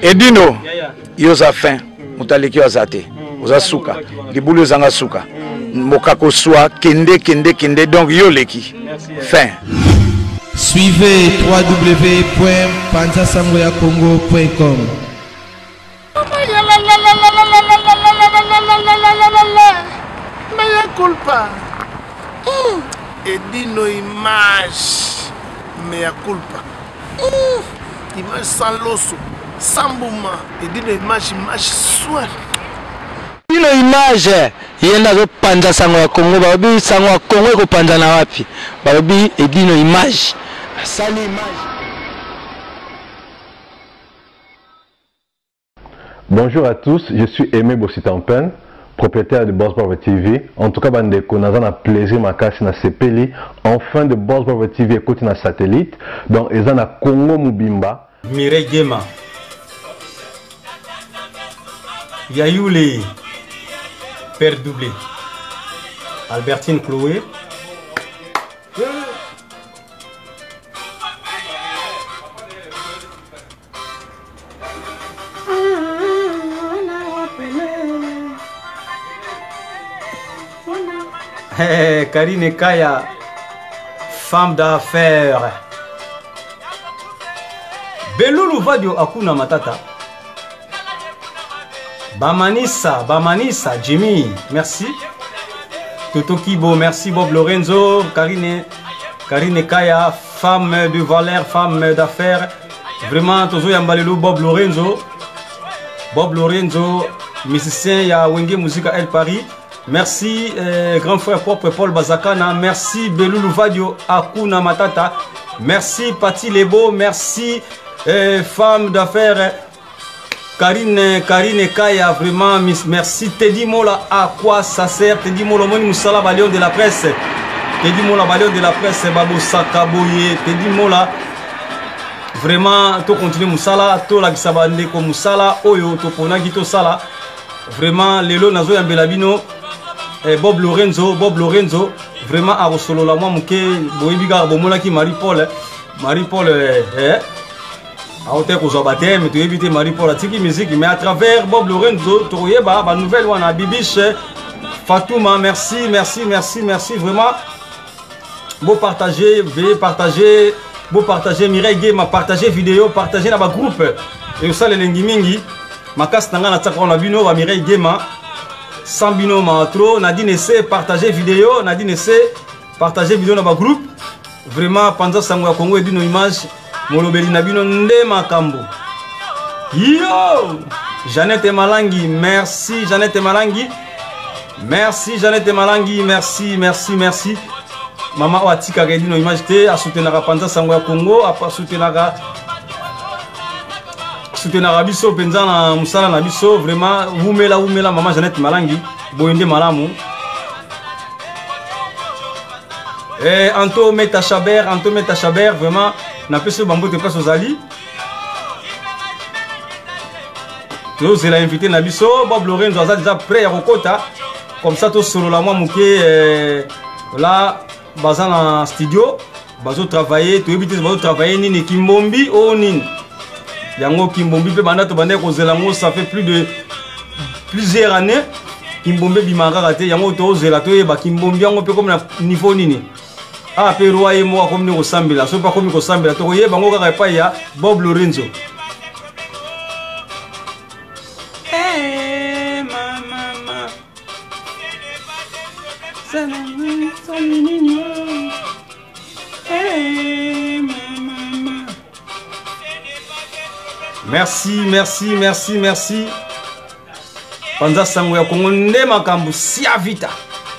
Edino, yoza fin, mutaleki wazate, oza suka, libulu zanga suka, mokako soa, kende, donc yoleki, fin. Suivez www.panzasangoyakongo.com. Mea culpa. Edino image. Mea culpa. Image sans loso, sans bouma. Edino image soin. Edino image. Yenda zo panza sango ya Kongo. Babi sango ya Kongo eko panza na wapi. Babi Edino image. Sali image. Bonjour à tous, je suis Aimé Bossitampen, propriétaire de Boss Brother TV. En tout cas, bandeko, nous avons un plaisir makasi na sepeli. Enfin de Boss Brother TV écoute na satellite. Donc, ils ont na Congo Mubimba. Mireille Gema. Yayoulé. Père doublé. Albertine Chloé. Hey, Karine Kaya, femme d'affaires. Belulu Vadio Akuna Matata. Bamanissa, Jimmy, merci. Toto Kibo, merci. Bob Lorenzo, Karine Kaya, femme de valeur, femme d'affaires. Vraiment, Tozo Yambalelo, Bob Lorenzo, musicien, ya Wenge Musica El Paris. Merci, grand frère propre Paul Bazakana. Merci, Belulu Vadio Akuna Matata. Merci, Pati Lebo. Merci, femme d'affaires Karine Kaya. Vraiment, merci. Teddy Mola, à quoi ça sert? Teddy Mola, Moni Moussala, Balion de la presse. Teddy Mola, Balion de la presse. Babo Sakaboye. Teddy Mola. Vraiment, to continue Moussala. To la Gisabande ko Moussala. Oyo, to Ponagi to Sala. Vraiment, Lelo Nazo Yambelabino. Bob Lorenzo, vraiment à Rosolo la moi mouké, Boibiga, Bomolaki, Marie-Paul, à hauteur aux abattés, mais tu évites Marie-Paul, la tiki musique, mais à travers Bob Lorenzo, Tourieba, ma nouvelle one à Bibiche, Fatouma, merci, vraiment. Beau partager, Mireille Game, partager vidéo, partager dans ma groupe, et ça les Lengimingi, ma casse n'a pas on a vu nous, Mireille Game. Sambino Maatro, Nadine essaie partager vidéo, dans ma groupe. Vraiment, Panza Sango Kongo et d'une image, Molobeli Nabino Ndema Kambo. Yo! Jeannette Malangi, merci Jeannette Malangi. Merci. Maman Watika Gedino image te, a soutenir Panza Sango Kongo, a soutenir Biso, Penzana, Moussala Nabiso, vraiment, Oumela, maman Jeannette Malangi, Boyende Malamu. Et Anto Meta Chaber, vraiment, n'a pas ce bambou de place aux Ali. Nous allons inviter Nabiso, Bob Lorenzo, déjà prêt à Rokota. Comme ça, tout solo la moi, Mouké, là, Bazan en studio, Bazo travailler, tu évites Bazo travailler, Nini Kimbombi, oh Nini. Yango Kimbombi pe banda to banda ko zelango ça fait plusieurs années Kimbombi bimanga raté yango to zela to yeba Kimbombi yango pe comme na niveau nini ah pe roye mo comme ni ko sambela so pas comme ko sambela to yeba ngo ka pa ya Bob Lorenzo mama Merci. Panza Sango ya Kongo Ndema Kambu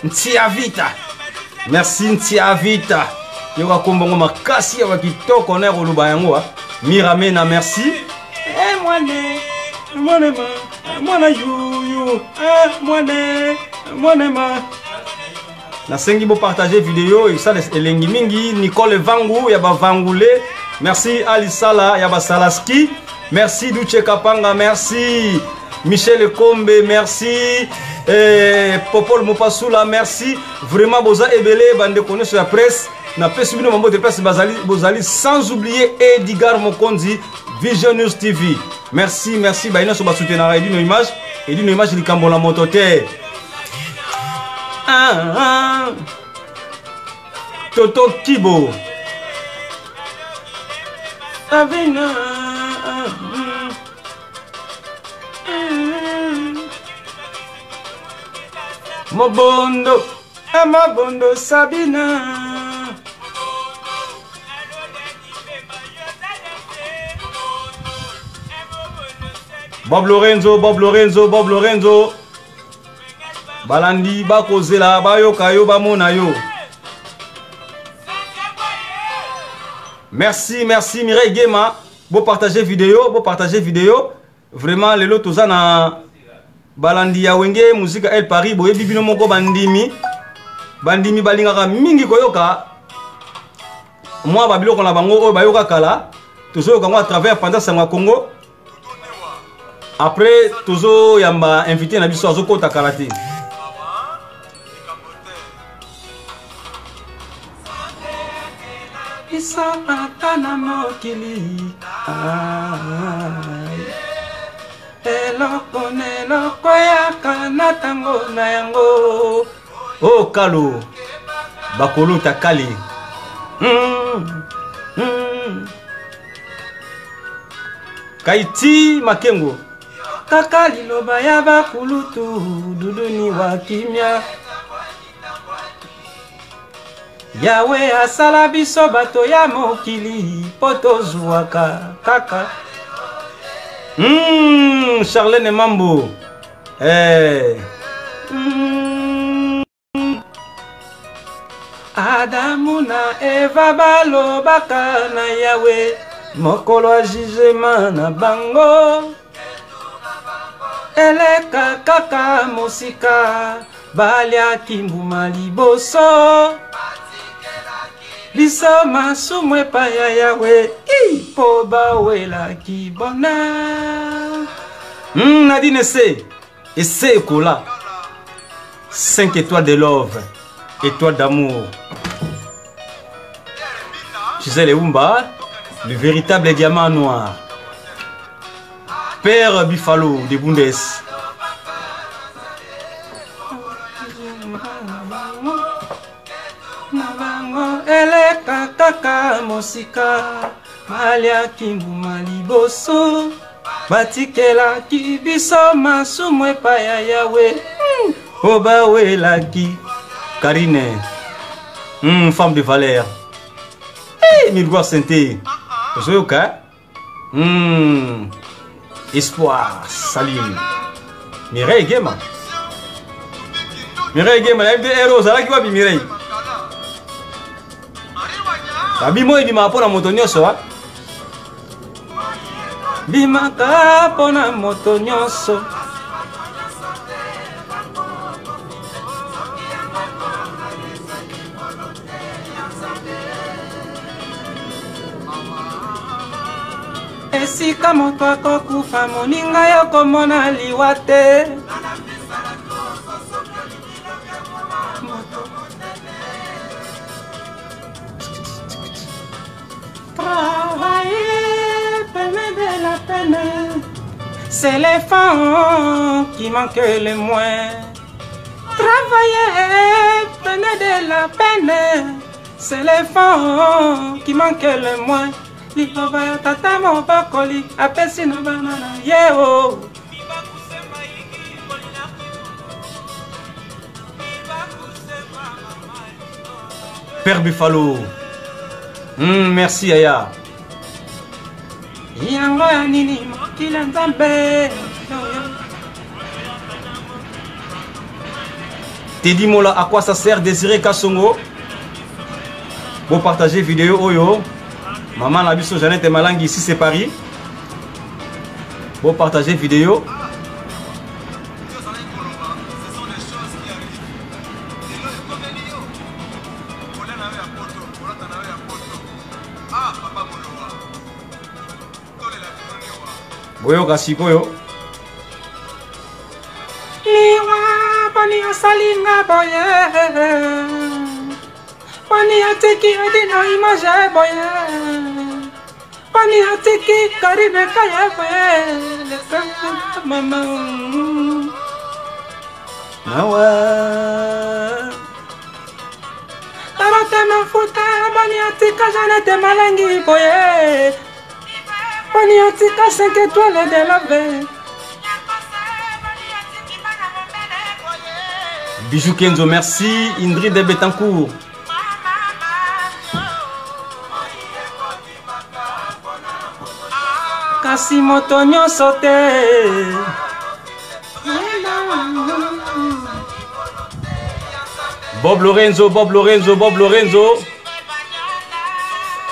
Ntia Vita. Merci Ntia Vita. Yoka Kombongo makasi ya kitoko na koluba yango. Miramena merci. Mwana yu. Na sengi bo partager vidéo et ça elengi mingi Nicole Vangu ya ba Vangule. Merci Alisala ya ba Salaski. Merci Douche Kapanga, merci Michel Kombe, merci Popol Mopasula, merci vraiment Boza Ebele, bande connaît sur la presse, n'a pas subi nos membres de presse Bozali, sans oublier Edgar Mokonzi, Vision News TV. Merci, merci. Baina so ba soutenir Edino Image. Edino Image likambo la moto te. Toto Kibo. Avina. Mobondo, Amabondo Sabina. Bob Lorenzo, Bob Lorenzo, Bob Lorenzo. Balandi bakozela bayoka yo bamona yo. Merci, merci Mireille Gema. Beau partager vidéo, beau partager vidéo. Vraiment les lots tous na balandi ya wenge musique El Paris boye bibino moko bandimi. Bandimi balingaka mingi koyoka. Moi babilo kona bango oyo bayoka kala. Toujours kango à travers pendant Sangwa Congo. Après toujours yamba invité na biso azoko ta karaté. Isa akana mokili eloko neloko yaka na tango na yango. Oh kalo bakolo takali Kaiti Makengo kaka liloba ya bakulutu duduni wa kimia. Yawe asala biso bato ya mokili poto zuwaka kaka. Charlene Mambo. Adamu na Eva balobaka na Yawe mokolo a jugement na bango. Eleka kaka mosika balia kimbuma liboso. Biso masumwe pa ya Yawe po bawela kibona. Nadine essaie kola 5 étoiles de love, étoiles d'amour. Gisèle Eumba, le véritable diamant noir. Père Buffalo de Bundes. Eleka kaka mosika malia kimbuma liboso. Batikela kibiso masumwe pa ya Yawe obawela ki. Karine femme de valeur. Mirgoire Santé Zoyoka. Espoir Salim Mireille Gema. Mireille Gema FD Héros alaki wapi Mireille. Abimo ebima pona moto nyonso wa. Bimaka pona moto nyonso. Esika moto akokufa moninga yo komona liwa te. C'est l'effort qui manque le moins. Travailler, prenez de la peine. C'est l'effort qui manque le moins. Liloba tata mo bakoli apesi na banana yeo. Père Buffalo. Merci Aya. Yango ya nini mokila nzambe. Teddy Mola, à quoi ça sert Désiré Kassongo? Vous partagez vidéo Oyo. Maman Nabiso Jeannette Malangi, ici c'est Paris. Vous partagez vidéo. Boyo Gasikoyo. Liwa pani asalinga boye. Pani ateki adina image boye. Bani atiki karine kayawe mama nawa Tarate mafuta bani atika janete malangi boye Bani atika 5 étoiles de la veille Bijou Kenzo, merci. Indri de Betancourt. Kasi moto nyonso te. Bob Lorenzo, Bob Lorenzo, Bob Lorenzo.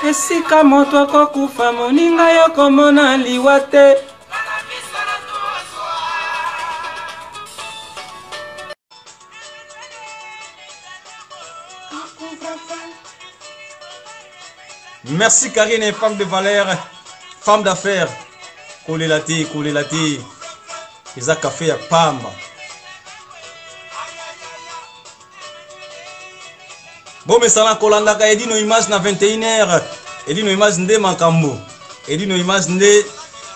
Esika moto akokufa moninga yo komona liwa te. Merci Karine, femme de valeur, femme d'affaires. Kolelati, kolelati. Isa café ya pamba. Bon mais ça na kolanda ka edino image na 21h. Edino image nde makambo. Edino image nde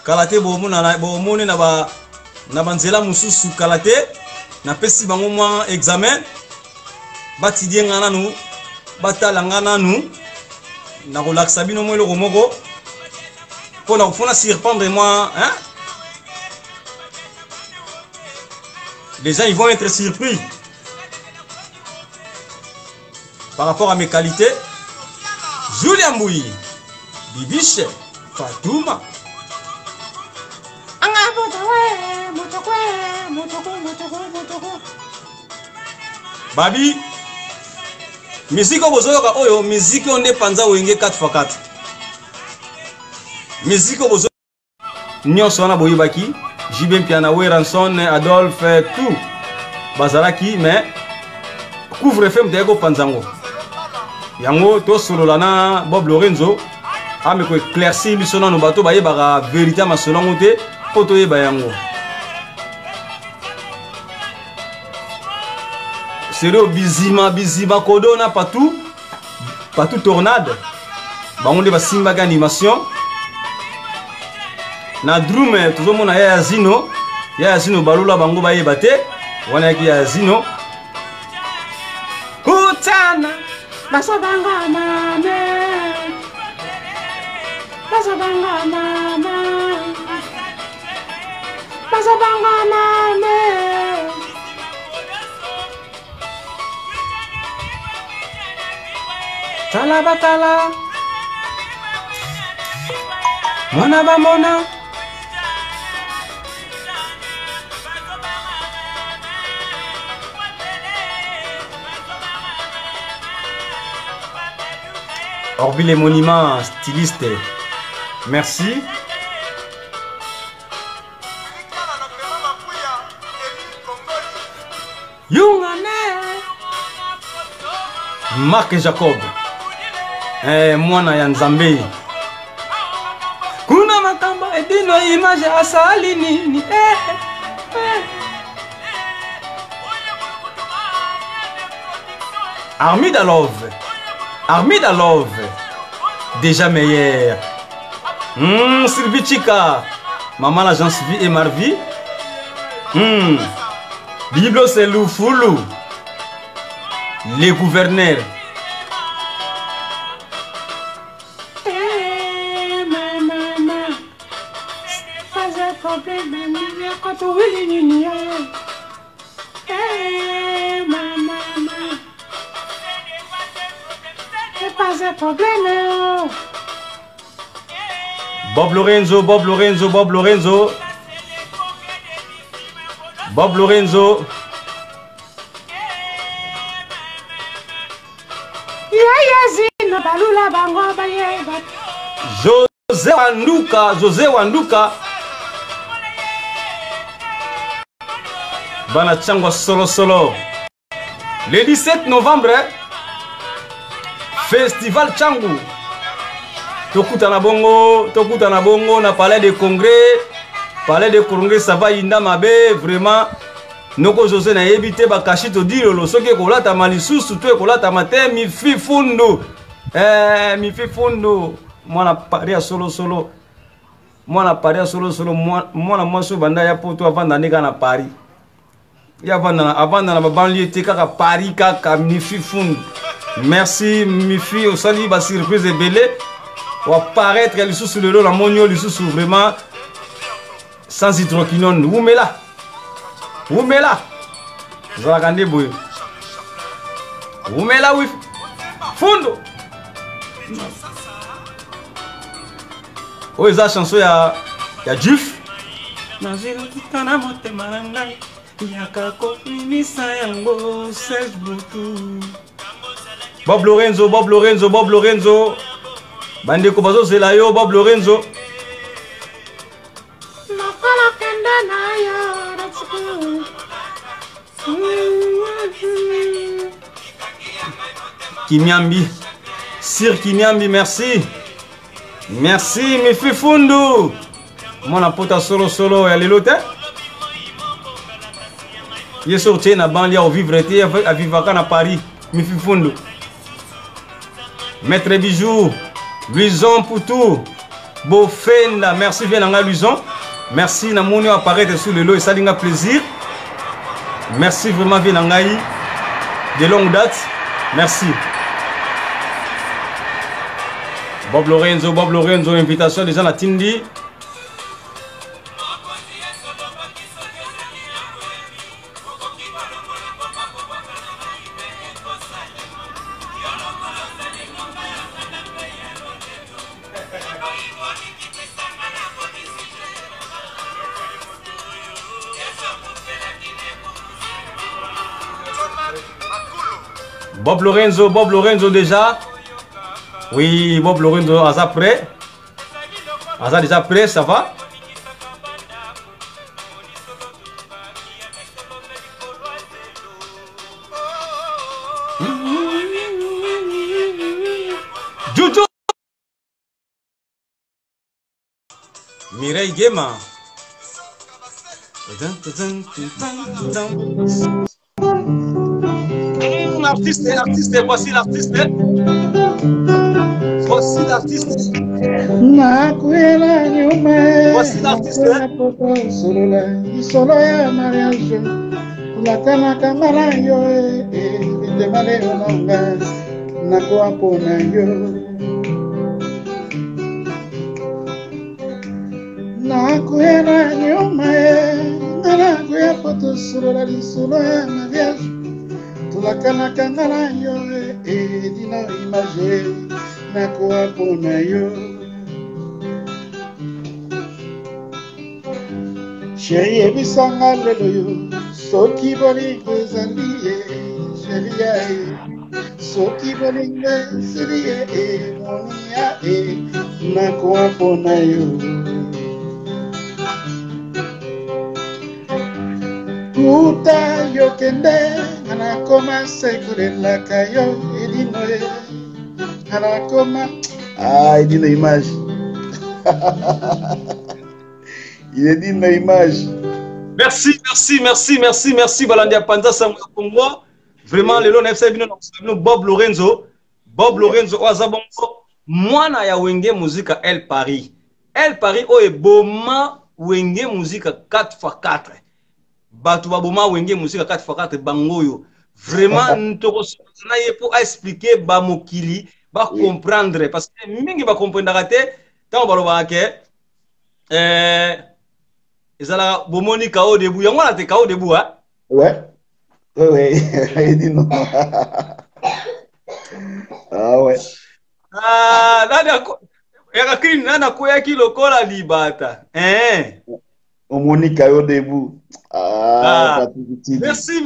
kalate bomona na bomone na banzela mususu kalate na pesi bango mwa examen. Batidie ngana nu, batala ngana nu. Na relaxa bino mo eloko moko pona kufuna surprendre moi hein les gens ils vont être surpris par rapport à mes qualités. Julien Mbouyi Bibiche Fatouma Babi musique obozoyoka oyo musique onde panza wenge 4x4 musique obozo nyonso wana boyibaki JB Piana Weranson Adolphe tout bazalaki mais couvre FM de ko panzango yango to solola na Bob Lorenzo ame ko éclaircir biso na no bato bayebaka vérité masolongo te poto yeba yango Sérieux bizima kodo na partout tornade bangonde basimba ga animation na drum tuzomona ya zino balula bango bayeba te wana ki ya zino kutana basabanga mame Tala batala Mona ba mona Orbi les monuments styliste merci Yungane Marc Jacob mwana ya Nzambe kuna makambo edino image asali nini Armida Love déjà meilleur Sylvie Chika maman l'agence vie et Marvi Biblo c'est Loufoulou les gouverneurs Bob Lorenzo José Wanduka Bana Tchangwa solo le 17 novembre Festival Tchangu Tokuta na bongo na palais de congrès ça va inda mabe vraiment noko José na yebite bakashi to dilolo soki kolata malisusu to kolata mate mi fi fundu mwana pari ya solo solo mwana pari ya solo solo mwana mwasi banda ya poto avanda ndeka na Paris ya avanda na babanlieue te kaka Paris kaka Mifi Fundu. Merci Mifi osali ba surprise ebele wa paraître lisusu lelo la monio lisusu vraiment sans hydroquinone umela zala nde boye umela wi Fundu oyo eza chanson ya Juf nazilukana motema na ngai yaka kofinisa yango Serge Boutou Bob Lorenzo bandeko bazozela yo Bob Lorenzo Kimiambi Sir Kimiambi, merci Mifi Fundu mwana pota solo ya lelo te ye sorti na banlieue au vivre te à vivre na Paris Mifi Fundu. Maître Bijou Luison Poutou Bofenda, merci Vienanga Luison, merci na moni apparaître sous le lot et ça linga plaisir. Merci vraiment Vienangai de longue date, merci. Bob Lorenzo, invitation des gens à Tindi. Bob Lorenzo déjà. Oui, Bob Lorenzo, Aza prêt. Aza déjà prêt, ça va. Jojo. Mireille Guéma. L'artiste, voici l'artiste. Voici l'artiste. Voici l'artiste. Solo ya mariage. Kulakana kamara yo demale onanga nakoa pona yo. Nakuela nyuma nakuya poto solo ya mariage. Tulakana kamara yo dino image nakoa pona yo. Chérie ebisanga lelo yo soki bolingo ezali chérie soki bolingo ezali monia nakoa pona yo. Kuta yo kende anakoma sekurelaka yo edino anakoma edino image. Il est dit ma image. Merci Balandia Panza Samuel Congo. Vraiment le long FC bino Bob Lorenzo Oazabongo mwana ya wenge muzika El Paris o eboma wenge muzika 4x4 batu baboma wenge muzika 4x4 bangoyo vraiment ntoko na yepo a expliquer ba mokili ba comprendre parce que mingi ba comprendre raté tant baloba ke ezala bomoni kao debout yango na te kao debout hein. Ouais il dit non. Ah ouais nada yakakini nana koya kilo kola libata omoni kao debout. Merci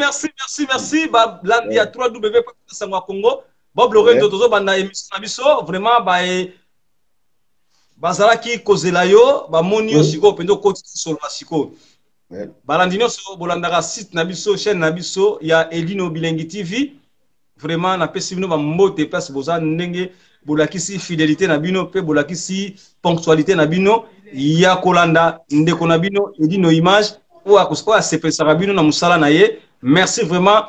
ba landia 3W Sangwa Congo Bob Lorenzo tozo banda émission na biso vraiment bazalaki kozela yo bamoni yo siko pendo koti solo siko balandino so bolandaka site na biso chaîne na biso ya Elino Bilengi TV vraiment na pesi bino ba mbote place boza ndenge bolakisi fidélité na bino pe bolakisi ponctualité na bino ya kolanda ndeko na bino Elino image ou akosko sepesa bino na musala na ye. Merci vraiment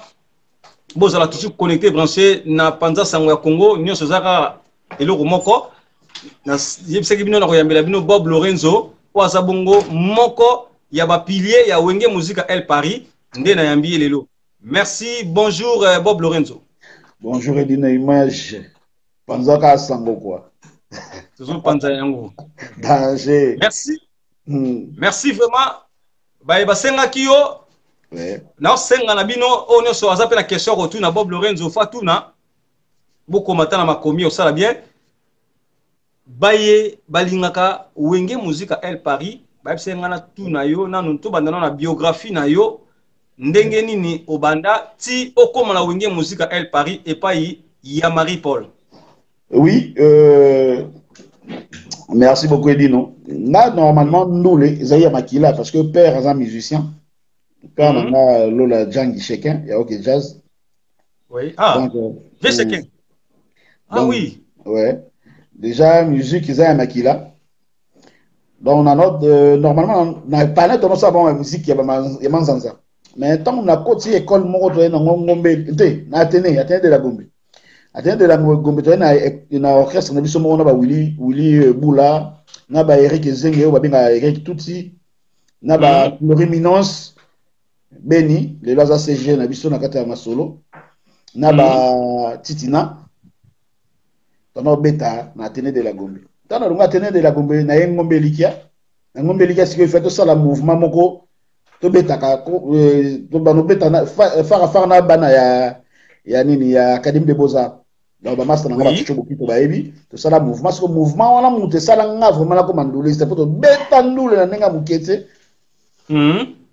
bozala toujours connecté branché na Panza Sango ya Congo nyonso zaka eloko moko yebisaki bino na koyambela bino Bob Lorenzo oyo aza bongo moko ya bapilier ya Wenge Musica El Paris nde na yambi lelo. Merci, bonjour Bob Lorenzo. Bonjour Edina Image. Panzaka sango quoi. Toujours panza yango. Danger. Merci. Merci vraiment. Ba basenga kiyo. Ouais. Na senga na bino on so azape na question retour na Bob Lorenzo Fatuna. Boko matana makomi osala bien. Baye balingaka Wenge Musica El Paris. Ba senga na tout na yo na nto bandana na biographie na yo. Ndenge nini obanda ti okoma na Wenge Musica El Paris et pas ya Marie-Paul. Oui, merci beaucoup Edino. Là, normalement, nous, les Zaya Makila, parce que père est un musicien. Père a Lola Djangi Shekin, il y a OK Jazz. Oui, ah, Shekin. Ah oui. Ouais. Déjà, musique, Zaya Makila. Donc, on a notre, normalement, on n'a pas net, on a bon, la musique, il y a Manzanza. Mais tant qu'on a côté école, on a Ngombe, Athénée de la Gombe. Athénée de la Gombe, on a orchestre, on a vu ce moment, on a Willy Boula, on a Eric Zenge, on a Eric Tutsi, on a Loriminance, Beni, les Laza CG, on a vu ça, on a Kata Masolo, on a Titina, on a Beta, on a Athénée de la Gombe. Tant on a Athénée de la Gombe, on a Ngombe Likia, Ngombe Likia, c'est qu'il fait tout ça, le mouvement, moko. Tobetaka banobeta fara bana ya nini ya Académie des Beaux-Arts. Donc ba master nga ba tchoboki to baebi to sala mouvement parce que mouvement wana muté sala nga vraiment la komandole c'est pour to beta ndule na nenga mukete.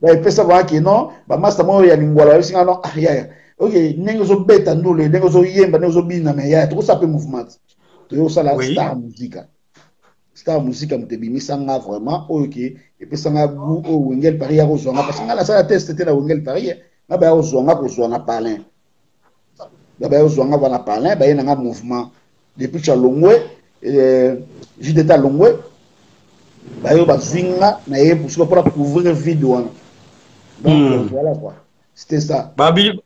Ba pesa ba ki non ba master mo ya lingwala ba singa non ya OK nengo zo beta ndule nengo zo yemba nengo zo bina mais ya to ça peut mouvement. To sala star musica. Star musique mutebimisa nga vraiment OK et puis ça nga goût au Wenge El Paris ya kozwanga parce que nga la sala test c'était la Wenge El Paris nga ba kozwanga kozwanga palin ba ba kozwanga wana palin ba yena nga mouvement depuis Chalongwe j'étais à Longwe ba yo ba zwinga na ye pour couvrir vide wana donc voilà quoi c'était ça babi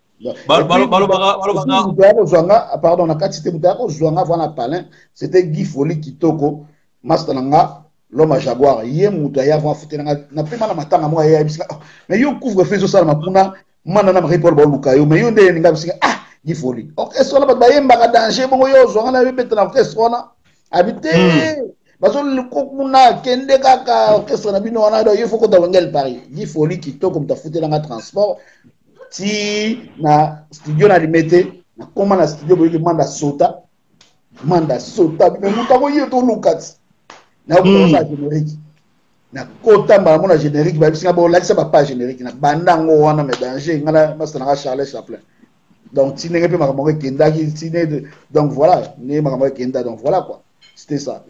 balo pardon na kati c'était mutako zwanga wana palin c'était Guy Folie Kitoko master nanga l'homme jaguar yé muta ya va foutre na pema na matanga mo ya bisika mais yo couvre feu ça makuna mana na Marie-Paul Boluka yo mais yo ndé nga bisika ah Guy Folie OK est-ce que ba yemba ka danger bongo yo zo na beta na orchestre wana habité bazo le kokuna kende kaka orchestre na bino wana do yo faut ko ta Wenge El Paris Guy Folie kitoko muta foutre na transport ti na studio na limité na koma na studio boyo manda sota mais mutako yeto lukati na koza générique na kota mbala na générique ba bisinga bo lakisa ba page générique na bandango wana mais danger ngala master na Charles Chaplin donc ti nenge pe makambo kenda ki ti ne donc voilà ne makambo kenda donc voilà quoi c'était ça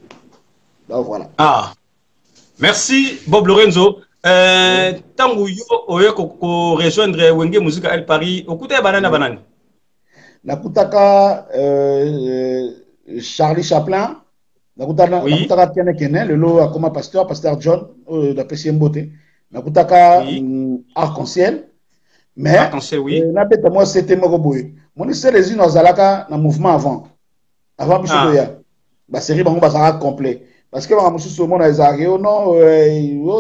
donc voilà ah merci Bob Lorenzo tangu yo oye ko rejoindre Wenge Musica El Paris okuta banani nakutaka Charlie Chaplin nakutaka Kene le lot comme pasteur John d'après Siembote nakutaka Arc-en-Ciel mais na beta moi c'était moko boy mon c'est les unes azalaka na mouvement avant biso ya ba série bango bazaka complet parce que ba mususu mona ezareo non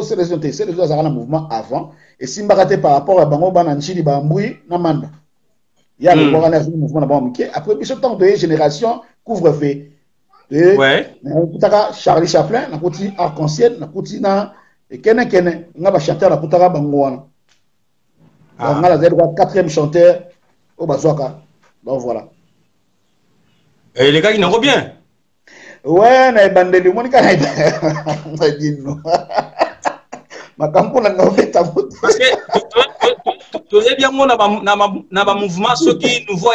c'est les unes azalaka na mouvement avant et simbakate par rapport à bango bana nchili ba mbui na manda ya le bora na mouvement na bango après biso temps de génération couvre-feu ouais nakutaka Charlie Chaplin nakuti Arc-en-Ciel nakuti na kene nga ba chanteur nakutaka bango wana donc nga la zed quoi 4e chanteur au bazwaka donc voilà et les gars ils n'ont bien ouais na bandeli monika na dino makampo na ngobeta parce que tu es bien mon na ba mouvement ceux qui nous voient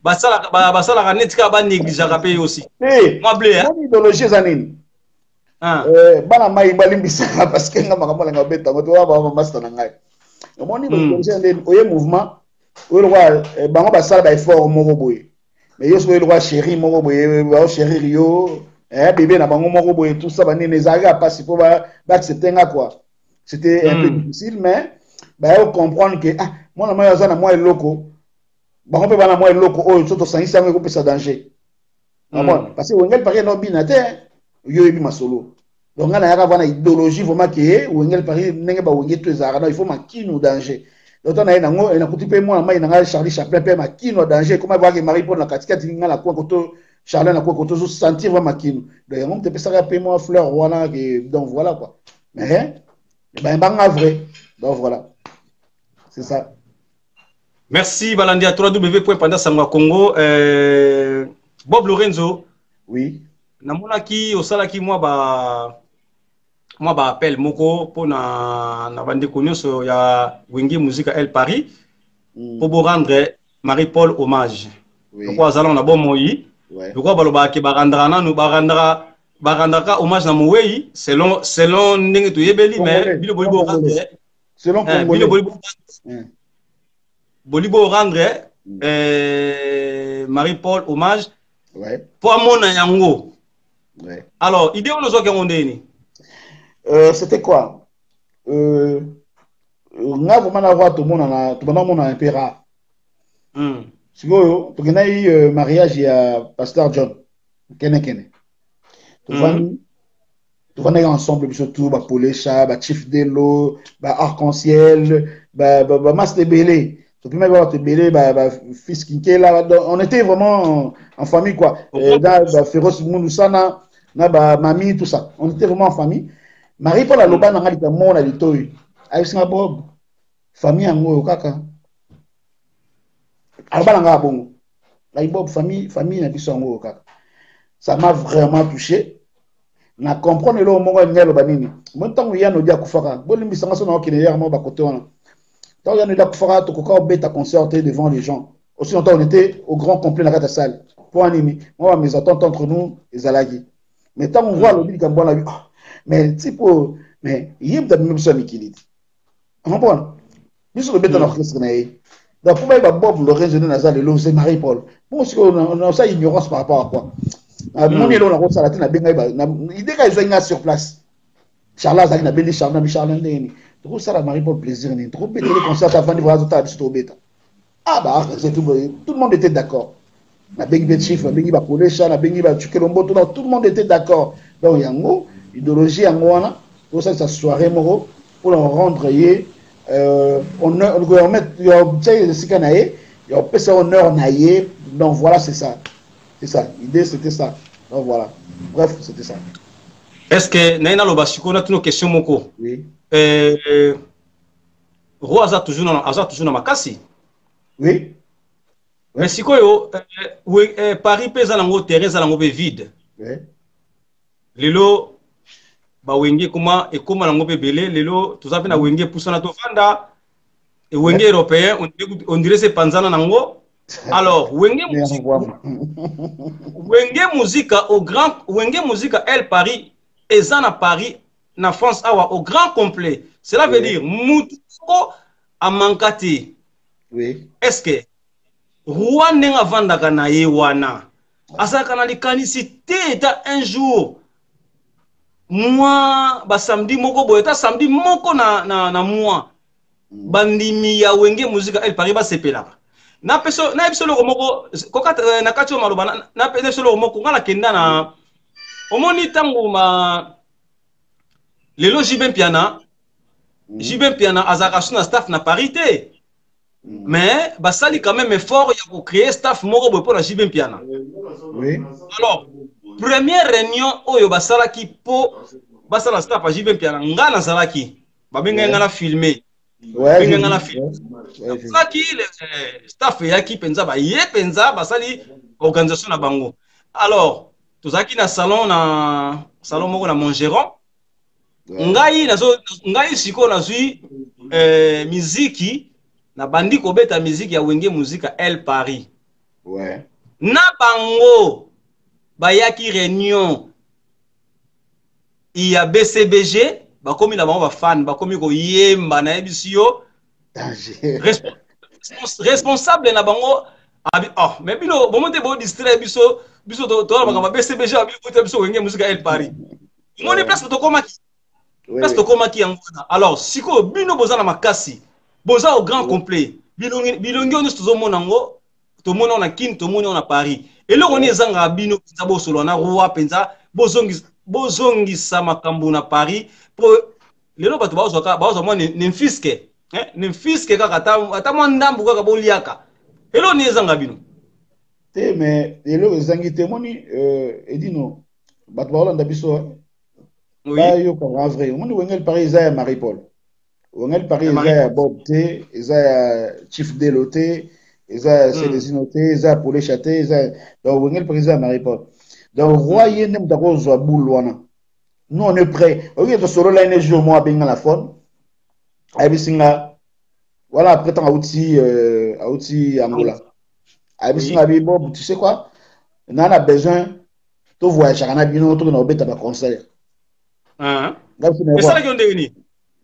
basala ka netika ba négliger ka payer aussi moi blé hein mon idéologie zanini bana mai balimbisa parce que nga makambo na ngobeta moto wa master na ngai mon idéologie ndeni oye mouvement oyo roi bango basala ba effort moko boye mais yo so oyo roi chéri moko boye ba chéri rio bébé na bango moko boye tout ça banene zaga pas pour ba accepter nga quoi c'était un peu difficile mais ba yo comprendre que ah moi na moi za na moi eloko bango pe bana moi eloko oyo soto sangisa ngo ko pesa danger Parce que Wengel Paris no binate yo yebi masolo. Donc on a avoir une idéologie vraiment que Wengel Paris nenge ba Wengel tout ezara il faut makino danger. Donc on a nango na kutipe moi na nga Charlie Chaplin pe makino danger comment voir que Marie Paul na katika tinga la kwa koto Charlin na kwa koto so sentir vraiment makino. Donc on te pesa pe moi fleur voilà donc voilà quoi. Mais ben banga vrai. Donc voilà. C'est ça. Merci Balandi à www.pandasangwa Congo. Bob Lorenzo. Oui. Namonaki osalaki moi ba appel moko pour na bande konyoso ya Wenge Musica El Paris pour rendre Marie-Paul hommage. Oui. Pourquoi azalon na bon moyi? Pourquoi baloba ke barandra na nous barandaka hommage na moyi selon ndenge to yebeli mais bilo bolibo rendre selon Bolibo rendre Marie-Paul hommage. Ouais. Pour mon yango. Ouais. Alors, idée on nous a dit. C'était quoi? Nga vraiment avoir tout le monde un peu rare. Si vous avez mariage à Pasteur John. Kene. Tout va ensemble surtout ba Polécha, ba Chief Delo, ba Arc-en-Ciel, ba Master Belé. Fils Kinkela, on était vraiment en famille quoi. Féroce Mouloussana, Mami, tout ça. On était vraiment en famille. Marie-Paul Aloba n'a pas mon alitoy. Aïsna Bob, famille en haut, kaka. Aloba n'a pas bon. La Bob, famille n'a pas son haut, kaka. Ça m'a vraiment touché. Na comprendre le moment où il y a le banini. Mon temps où il y a nos diakufaka. Bon, il me semble que c'est un qui est derrière moi, côté on. Quand on est là pour faire concerter devant les gens. Aussi longtemps on était au grand complet dans la salle pour animer. Moi mes attentes entre nous les alagis. Mais tant on voit le but comme on a vu, mais tipo mais il y a même ça Mikili. On comprend. Bis le but dans l'orchestre naé. Donc pour moi Bob Lorenzo dans la salle de c'est Marie-Paul. Bon parce qu'on a ça ignorance par rapport à quoi. Mon élo na rosa latina benga idée qu'ils ont sur place. Charles Azali na bendi Charles Ndeni. Trop ça la Marie-Paul plaisir ni trop bête les concerts avant de voir tout à l'heure bête. Ah bah c'est tout le monde était d'accord. La bengi chief, la bengi ba Polécha, la bengi ba Chukelombo tout le monde était d'accord. Donc yango idéologie yango wana pour ça soirée moro pour leur rendre honneur on met yo tsaye sikanaye yo pesa honneur naye donc voilà c'est ça. C'est ça, l'idée c'était ça. Donc voilà. Bref, c'était ça. Est-ce que Naina Lobashiko a une question moko? Oui. Roi a toujours dans Makassi. Oui. Mais si quoi Paris pesa nango Thérèse nango be vide. Oui. Lelo ba wenge kuma et kuma nango be belé lelo tout ça na wenge poussana to vanda et wenge européen on dirait c'est panzana nango. Alors wenge musica au grand wenge musica El Paris et ça na Paris na France awa au grand complet. Cela veut dire Moutoko a mankati. Oui. Est-ce que Roi nenga vandaka na yewana asaka na likanisité ta un jour moi ba samedi moko boyeta samedi moko na moi bandimi ya wenge musica El Paris ba sepela na ebiso loko moko koka na kati maloba na ebiso loko moko ngala kenda na omoni tango lelo Jibem Piana azaka suna staff na parité. Mais basali quand même effort pour créer staff moko pour la Jibem Piana. Oui. Alors, première réunion oyo basala ki po basala staff à Jibem Piana ngana salaki babenga ngana filmer. Ouais. Ngana filmer. Ça qui le staff ya ki penza ba ye penza basali organisation na bango. Alors, tozaki na salon moko na Montgeron. Ngai siko nazui miziki na bandi ko beta miziki ya wenge musica El Paris. Ouais. Na bango bayaki réunion il y a BCBG bakomi na bango ba fan bakomi ko yemba na ebisio responsable na bango abi mais bino bomonte bo distrait biso to ba BCBG abi ko biso wenge musica El Paris. Moni place to komaki. Place to komaki yangona. Alors siko bino bozana makasi. Boza au grand complet. Bilongi on est tout le monde en Kin, tout le monde en Paris. eloko ni ezanga bino penza bosolo na roi penza bozongisa makambo na Paris po lelo bato bazwa mwa nemfiske nemfiske kaka ata mwa ndambu kaka boliaka elo ni ezanga bino te mais elo ezangi te moni edino bato baolanda biso yo ka vrai moni wengel Paris eza ya Marie Paul wengel Paris eza ya Bob te eza ya Chief Deloté eza ya Célestine te eza ya Paulé Chaté eza donc wengel Paris eza ya Marie Paul donc roi yende mutako zwa boule wana nous on est prêt ok to solo la ene jour moi benga la phone abisinga voilà après tant outil Angola abisinga bibo tu sais quoi on a besoin to voyager na bino to na obeta ba conseil et ça qui on devenu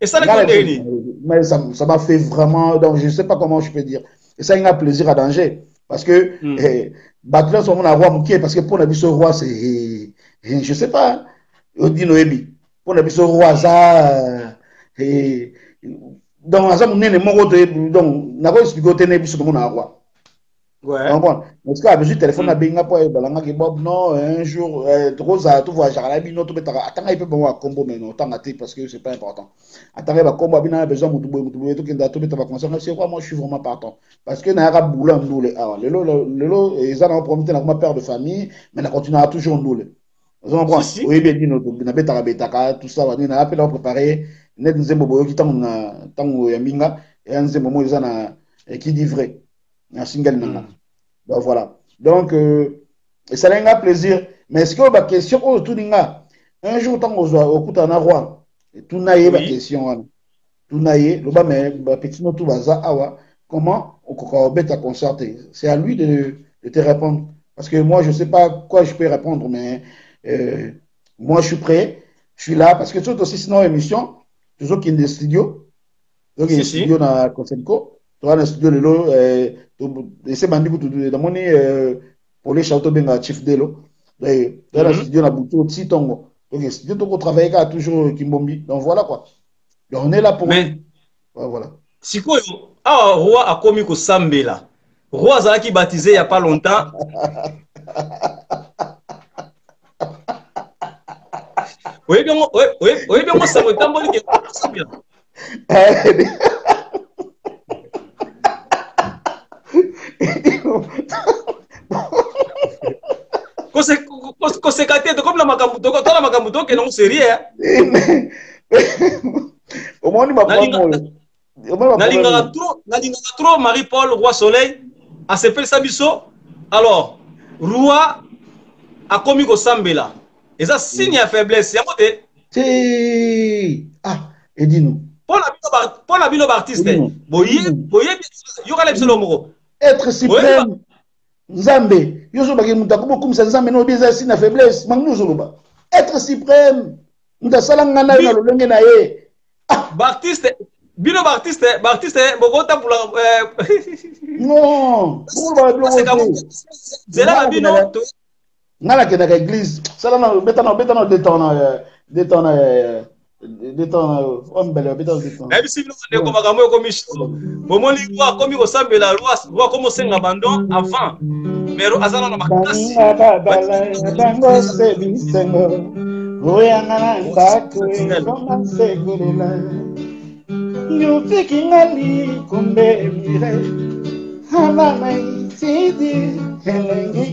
et ça qui on devenu mais ça m'a fait vraiment donc je sais pas comment je peux dire et ça il a plaisir à danger parce que battre son roi mouké parce que pour la biso roi c'est je sais pas Odi Noébi pour la biso roi ça donc ça mon nene moko donc na ko expliquer tene biso comme na roi ouais bon parce que avec téléphone na binga po balanga ki Bob non un jour Rosa tout voyager la bino to betaka atanga ipe bon combo mais non tanga te parce que c'est pas important atanga ba combo bina besoin mutu to kenda to betaka concernant c'est quoi moi je suis vraiment partant parce que na ka boulot ndule ah lelo ils ont promis na ma père de famille mais na continuera toujours ndule oui bien dit na betaka tout ça on a appelé à préparer net nzembo boyo ki tango ya minga et nzembo mo ils na qui dit vrai un single nana donc voilà donc ça n'a plaisir mais est-ce que la question autour d'inga un jour tant au kuta na roi tout naie la question tout naie le bas mais petit no tout baza awa comment on ko beta concerter c'est à lui de te répondre parce que moi je sais pas quoi je peux répondre mais moi je suis prêt je suis là parce que tout aussi sinon émission toujours qui est des studios donc il y a studio na Consenco toi le studio lelo c'est bandi pour tout dans mon pour les châteaux benga Chief Delo et dans le studio na buto ti tongo donc studio to travailler ka toujours Kimbombi donc voilà quoi donc on est là pour voilà sikoyo roi a commis ko sambela roi azaki baptisé il y a pas longtemps oui bien moi ça me tamboli que sambela Conséquenté comme la makambuto toi la makambuto que non sérieux au moins nalinga trop Marie Paul roi soleil a se fait sabiso alors roi a commis ko sambela et ça signe à faiblesse ya moté et dis-nous pour la bino artiste boye yoka le solo moko être suprême Nzambe yoso baki mutako bokum sa Nzambe no biza signe à faiblesse mangu zoloba être suprême ndasala ngana na lolenge na ye Baptiste bino Baptiste bogota pour non c'est là bino ngala ke na église sala na betana détend on belle béton même si nous on est comme makambo comme micho bomoni roi comme ko sambela roi comme senga bandon avant mais azana na makasi bango se bisengo oyangana ndako koma sekolela nyuti ngali kumbe mire hala mai sidi helengi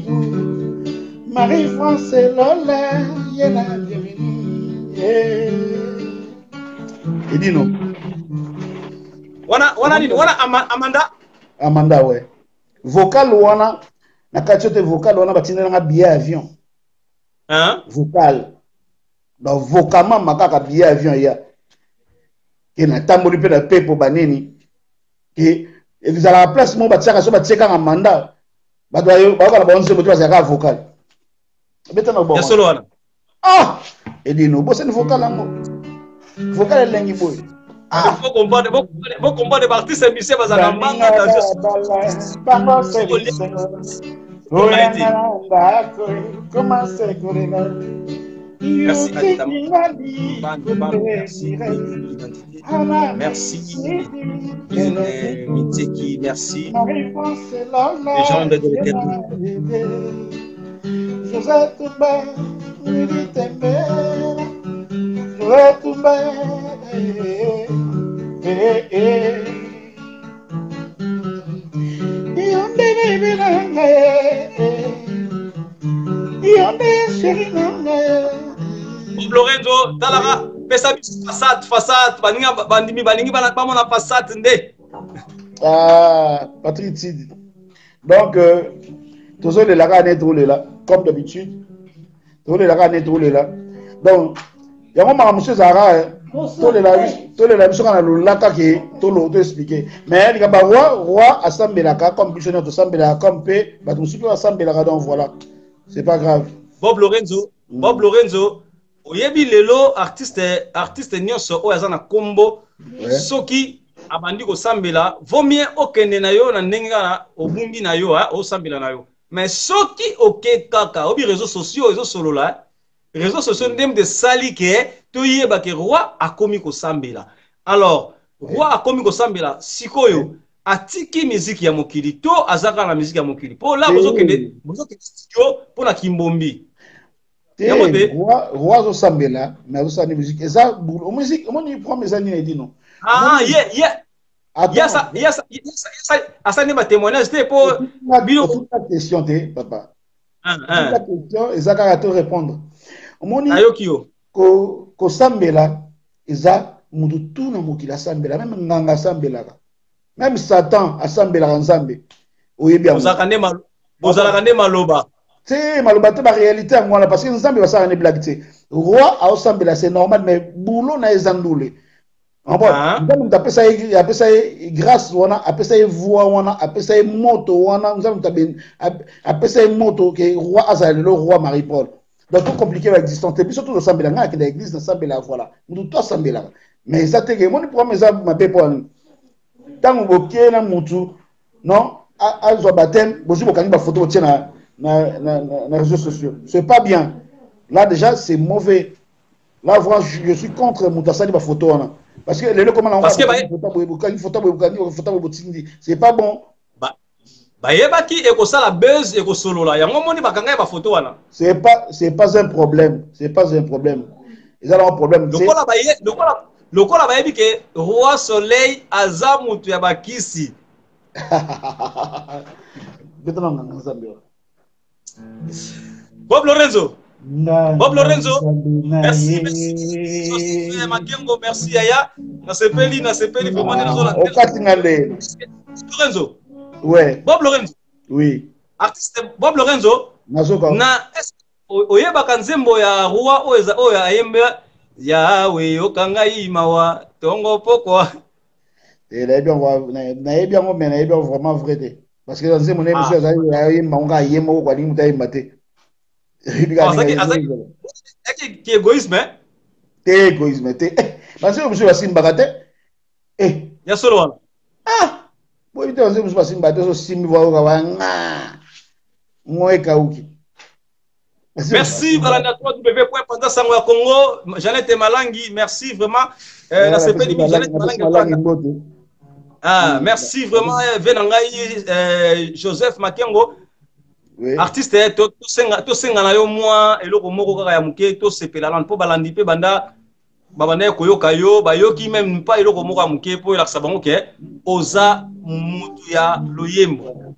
Marie-France Lola yena bienvenue et dis non. Wana Amanda ouais. Vocal wana na kachote vocal wana batina na billet avion. Hein? Vocal. Donc vocalement makaka billet avion ya. Ke na tamboli pe na pepo banini. Ke ezala place mo batiaka so batieka Amanda. Badoyo bakala bonze boto bazaka vocal. Betana bon. Ya solo wana. Ah! Et dis non, bo c'est vocal ango. Vocal lengi boy. Faut combattre des artistes ambitieux bazana manga bango se comment c'est Merci Anita merci. Merci Miteki, merci. Les gens de l'éternité. José Toumba, Willy Tembe, José Toumba, Yonde baby nanga, Yonde chéri nanga. Lorenzo, Talara, pesa façade, bandimi bana pas mon façade nde. Ah, Patrick Tid. Donc, tous les lagas net roulés là, comme d'habitude. Tous les lagas net roulés là. Donc, il y a un moment, monsieur Zara, tous les lagas sont dans le lac qui est tout l'autre expliqué. Mais il y a un roi à Sambelaka, comme missionnaire de Sambelaka, comme paix, bah, tout ce qui est à Sambelaka, donc voilà. C'est pas grave. Bob Lorenzo, oyebi lelo artiste nyonso oyo aza na kombo soki abandi kosambela vaut mieux okende na yo na ndenge kaka obungi na yo osambela na yo mais soki oke kaka obi réseaux sociaux ezosolola réseaux sociaux ndenge de sali ke toyeba ke roi akomi kosambela alors roi akomi kosambela sikoyo atiki musique ya mokili to azaka na musique ya mokili po la bozokende studio po na kimbombi roi zo sambela mais zo sani musique eza boulot musique on y prend mes années dit non ça n'est pas témoignage c'était pour toute la question papa la question ezaka à te répondre omoni ayokio ko sambela eza mutu tout na mokila sambela même nganga sambela même Satan asambela nzambe oyebi bozalaka nde maloba c'est maloba te ba réalité en moi parce que nzambe basala ne blague te roi a osambela c'est normal mais boulot na ezandule en bon nzambe tapesa grâce wana apesa voix wana apesa moto wana nzambe taben apesa moto que roi azala le roi Marie-Paul donc tout compliqué l'existence te biso tout osambela ngaka na église na sambela voilà mutu to asambela mais ça te que mon problème ça ma pepo tant boké na mutu non azwa baptême bozu bokani ba photo tient na réseaux sociaux c'est pas bien là déjà c'est mauvais là voir je suis contre mutasali ba photo wana parce que les comment on parce que photo c'est pas bon bayebaki ekosala buzz ekosolola yango moni bakanga ba photo wana c'est pas un problème ils ont un problème lokola bayebi ke roi soleil aza mutu ya bakisi Bob Lorenzo, merci Makengo, merci Yaya, na sepeli vraiment Lorenzo. Ouais. Bob Lorenzo. Oui. Artiste Bob Lorenzo. Na oyebaka nzembo ya roi oyo ayemba yawe yokanga imawa tongo pokwa. Et bien vraiment vrai parce que dans ces monnaies monsieur azayi maunga yemo kwa nini mutai mate. Qui égoïsme égoïsme parce que monsieur basimba te ya solo wana bo bito monsieur basimba te so simbi wa wanga ngoe kauki. Merci Valanda 3W.Panda Sango ya Congo, Jeannette Malangi, merci vraiment la CPD Jeannette Malangi. Merci vraiment Venangai Joseph Makengo. Oui. Artiste to senga na yo moi eloko moko kaka ya muke to sepela lan po balandi pe banda babanda koyoka yo bayoki même pas eloko moko ya muke po la sabango ke oza mutu ya loyembo.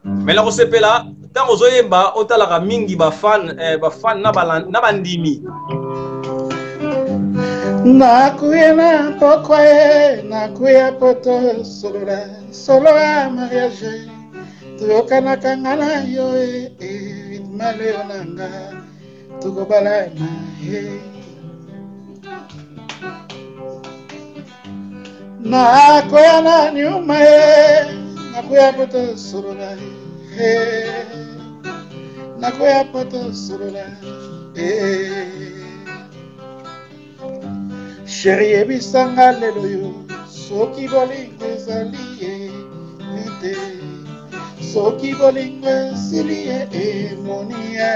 Mais la sepela tant ozoyemba otalaka mingi ba fan na bandimi. Nakuya na kokwae nakuya poto solola mariage tuyokana kangana yo maleo nanga tukobala na nakuya na nyuma nakuya poto solola nakuya poto solola chérie ebisanga lelo yo soki bolingo ezali ete soki bolingo esili emoni ya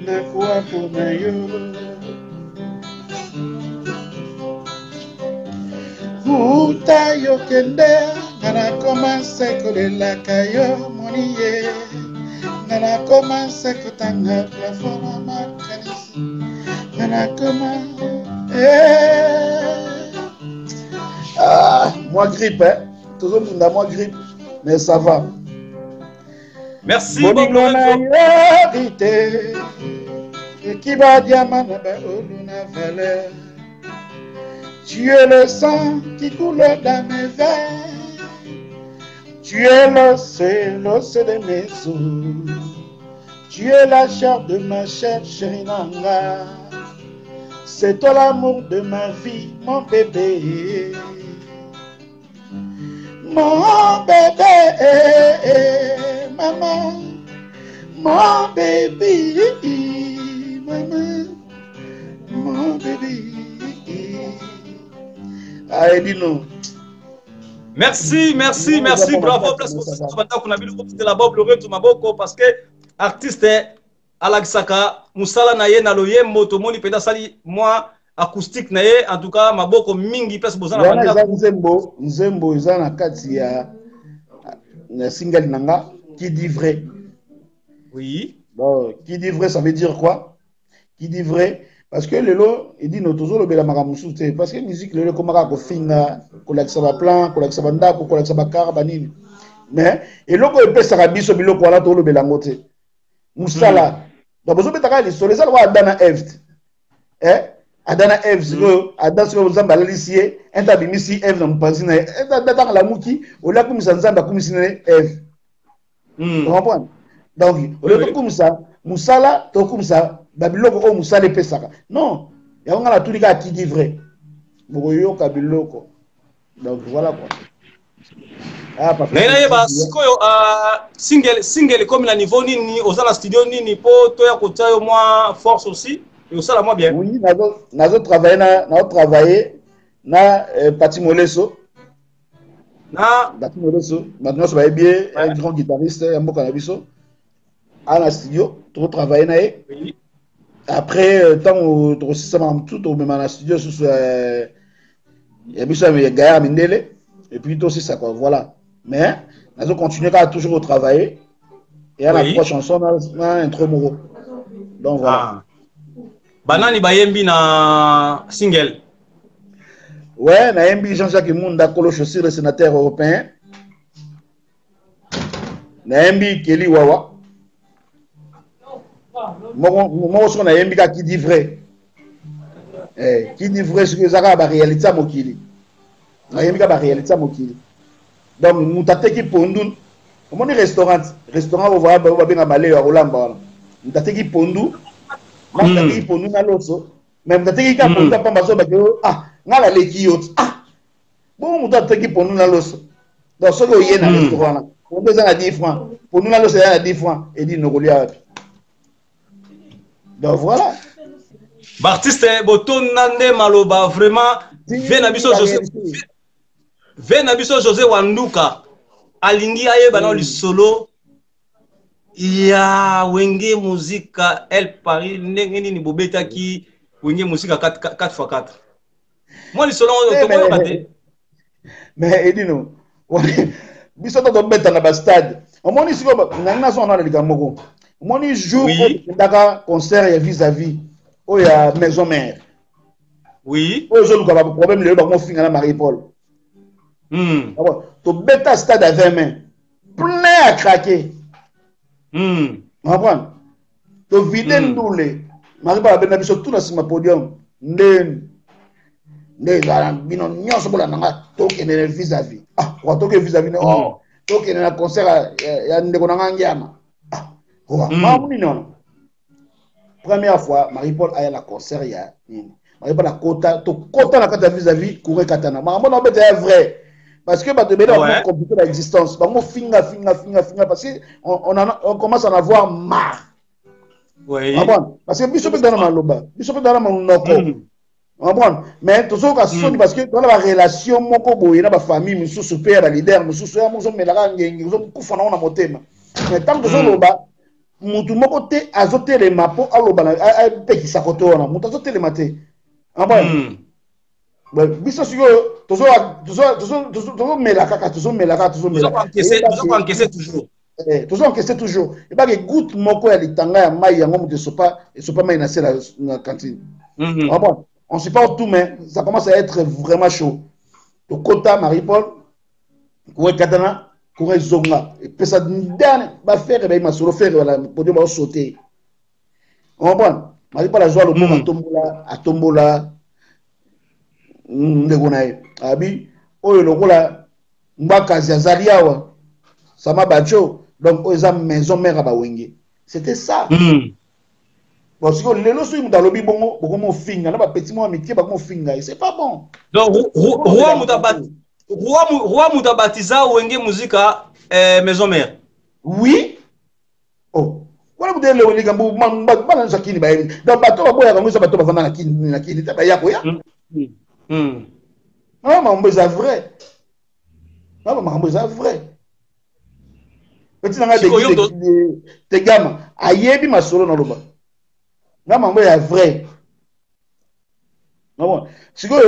de fois pour yo. Uta yo kende, nana commence kolela kayo moniye. Nana commence kutanga plafond makanisi. Nana commence. Ah, moi grippe, hein. Toujours moi grippe, mais ça va. Merci beaucoup. Qui va diamant na valeur. Tu es le sang qui coule dans mes veines. Tu es l'os de mes os. Tu es la chair de ma chair, chérie Nanga. C'est toi l'amour de ma vie, mon bébé. Mon bébé, maman. Mon bébé, maman. Mon bébé. Ah, dis-nous. Merci, bravo. Parce que artiste Alagisaka, Moussala Naye Naloye, Motomoni Peda Sali, moi, acoustique Naye, en tout cas, Maboko Mingi, place Bozana. Nzembo, Zana Katia, single Nanga, qui dit vrai. Oui. Bon, qui dit vrai, ça veut dire quoi? Qui dit vrai? Parce que le lot, il dit nous toujours le bela maramusou, parce que musique le comme ko finga, ko laksaba plan, ko laksaba ndako, ko laksaba karabanini. Mais et loko epé sarabiso biloko wala to le bela ngote. Musala. Donc besoin betaka les sur les alwa adana eft. Adana eft adana sur nzamba lisier, enta bimisi eft na mpanzi na enta data la muki, ola kumisa nzamba kumisi na eft. Tu comprends? Donc au lieu comme ça, musala to comme ça. Babiloko o musale pesaka. Non, il y a un tout qui dit vrai. Boyo kabiloko. Donc voilà quoi. Ah papa. Naina sikoyo single comme la niveau nini osala studio nini po to ya kota yo moi force aussi et osala moi bien. Oui, nazo travailler na Pati Moleso. Pati Moleso, maintenant ça va bien un grand guitariste un mboka na biso. À la studio, trop travailler na e. Oui. Après, tant que ça m'a tout au même studio, il y a des gars à Mindele, et puis tout aussi ça quoi, voilà. Mais, nous allons continuer à toujours travailler, et à la prochaine chanson, on a un trop moro. Donc voilà. Banani Bayembi na single. Ouais, Naembi Jean-Jacques Mounda Kolo Chaussure, le sénateur européen. Naembi Kelly Wawa. Moi, je suis qui dit vrai. Qui dit vrai, ce que ça a la réalité à Mokili. La réalité à Mokili. Donc, nous avons qui pondou. Comment on restaurant, vous voyez, vous avez un malheur à Rolamba. Nous avons qui pondou. Nous avons qui pondou dans l'osso. Mais nous avons qui pondou dans l'osso. Ah, nous avons les qui ah, bon, nous avons qui pondou dans l'osso. Donc, ce que vous voyez dans le restaurant, pour nous, ça a 10 francs. Pour nous, l'osso, ça a 10 francs. Et dit, nous voulons. Donc voilà. Baptiste Botonande Maloba, vraiment, Venabiso José Wanduka, Alingi Aye Banon solo, ya Wenge Musica, El Paris, Nengeni ni Bobeta qui, Wenge Musica 4x4. Moi, le solo, mais dis-nous, Biso to beta na bastade. Au moins, ici, on a une nation dans le Gamoko. Moni jour où concert et vis-à-vis où il y a maison mère. Oui. Aujourd'hui, il y a un problème, il y a un film à Marie-Paul. Tu bêta stade à 20 mains, plein à craquer. Tu comprends? Tu vides une doule. Marie-Paul a bien sur tout dans ce podium. Vis-à-vis. Ah, on va vis-à-vis. Oh, tu es un concert, il y a un première fois, Marie-Paul a eu la concert. Marie-Paul a quota la carte vis-à-vis, courir katana. Maman, c'est vrai. Parce que bah, de compliqué l'existence. Bah, finga, parce qu'on commence à en avoir marre. Oui. Parce que Bishop est dans la maloba. Bishop est dans la manoko. Mais tout ça, parce que dans la relation, mon cobo, il y a ma famille, mon sous-super, la leader, mon sous-super, mon zone, mais la rangue, mon coufon, on a mon thème. Mais tant que ça, mutu moko te azotelema po aloba apekisa koto wana mutu azotelema te biso sikoyo tozomela kaka tozoencaisse toujours ebaki goutte moko ya litanga ya mai yango mutu esopa mai na se na cantine. On ne sait pas tout, mais ça commence à être vraiment chaud. Le Kota, Marie-Paul, Kouré Katana, Kouré Zonga. Et puis ça va faire, il m'a solo faire, pour dire, sauter. On comprend. Marie-Paul a joué le mot à Tombola, Ndegonae. Abi, oh, le rôle là, Mbaka Zazaria, Sama Bacho, donc, ils ont maison mère à Bawenge. C'était ça. Parce que les lois sont dans le bibongo, beaucoup mon finger, là, petit moi, métier, beaucoup mon finger, c'est pas bon. Donc, Roi Moudabatiza, Wenge Musica, maison mère. Oui. Oh. Voilà, vous avez le gambo, man, Zakini, dans le bateau, vous avez bateau, la kini, tabayakoya. Non, mais on besoin vrai. Non, mais on besoin vrai. Petit n'a des gammes, ayebi ma solo dans le bas. Là, maman est vrai. Non, si vous avez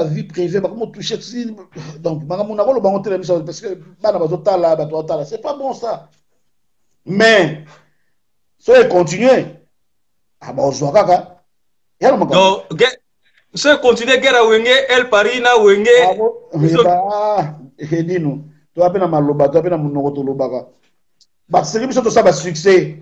vie privée, donc, parce que c'est pas bon ça. Mais, si vous continuez, on se voit. Donc, si vous continuez, El Paris, na Wenge. Tu as bien maloba, tu as bien mon parce que biso to ça ba succès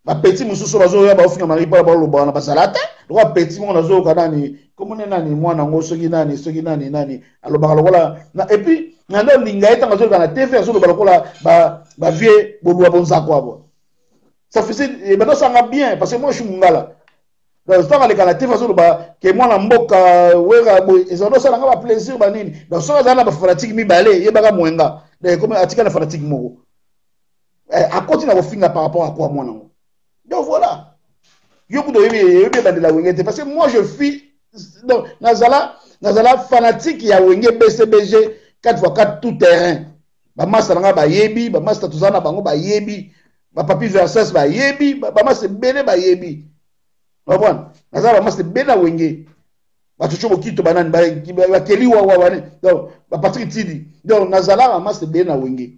ba petit mususu bazo ya ba ofinga mari pa ba loba na basalata do petit mo nazo kanani comme nani mwana ngo soki nani aloba lokola na et puis na ndo linga eta ngazo kana TV azo loba lokola ba vie bolwa bonza kwa bo ça faisait ben ça va bien parce que moi je suis mungala donc ça va les kana TV azo loba ke mwana mboka wera bo ezono ça nga ba plaisir ba nini donc ça za na ba fanatique mi balé yebaka mwenga de comme atika na fanatique moko à continuer à finir par rapport à quoi moi non. Donc voilà. Parce que moi je suis donc Nazala fanatique il y a Wenge BCBG 4x4 tout terrain. Ba master nga ba yebi, ba master tuzana bango ba yebi, ba papi versus ba yebi, ba master bene ba yebi. Bon, Nazala master bena Wenge. Ba tucho bokito banani ba keli wa wane. Donc ba Patrick Tidi. Donc Nazala master bena Wenge.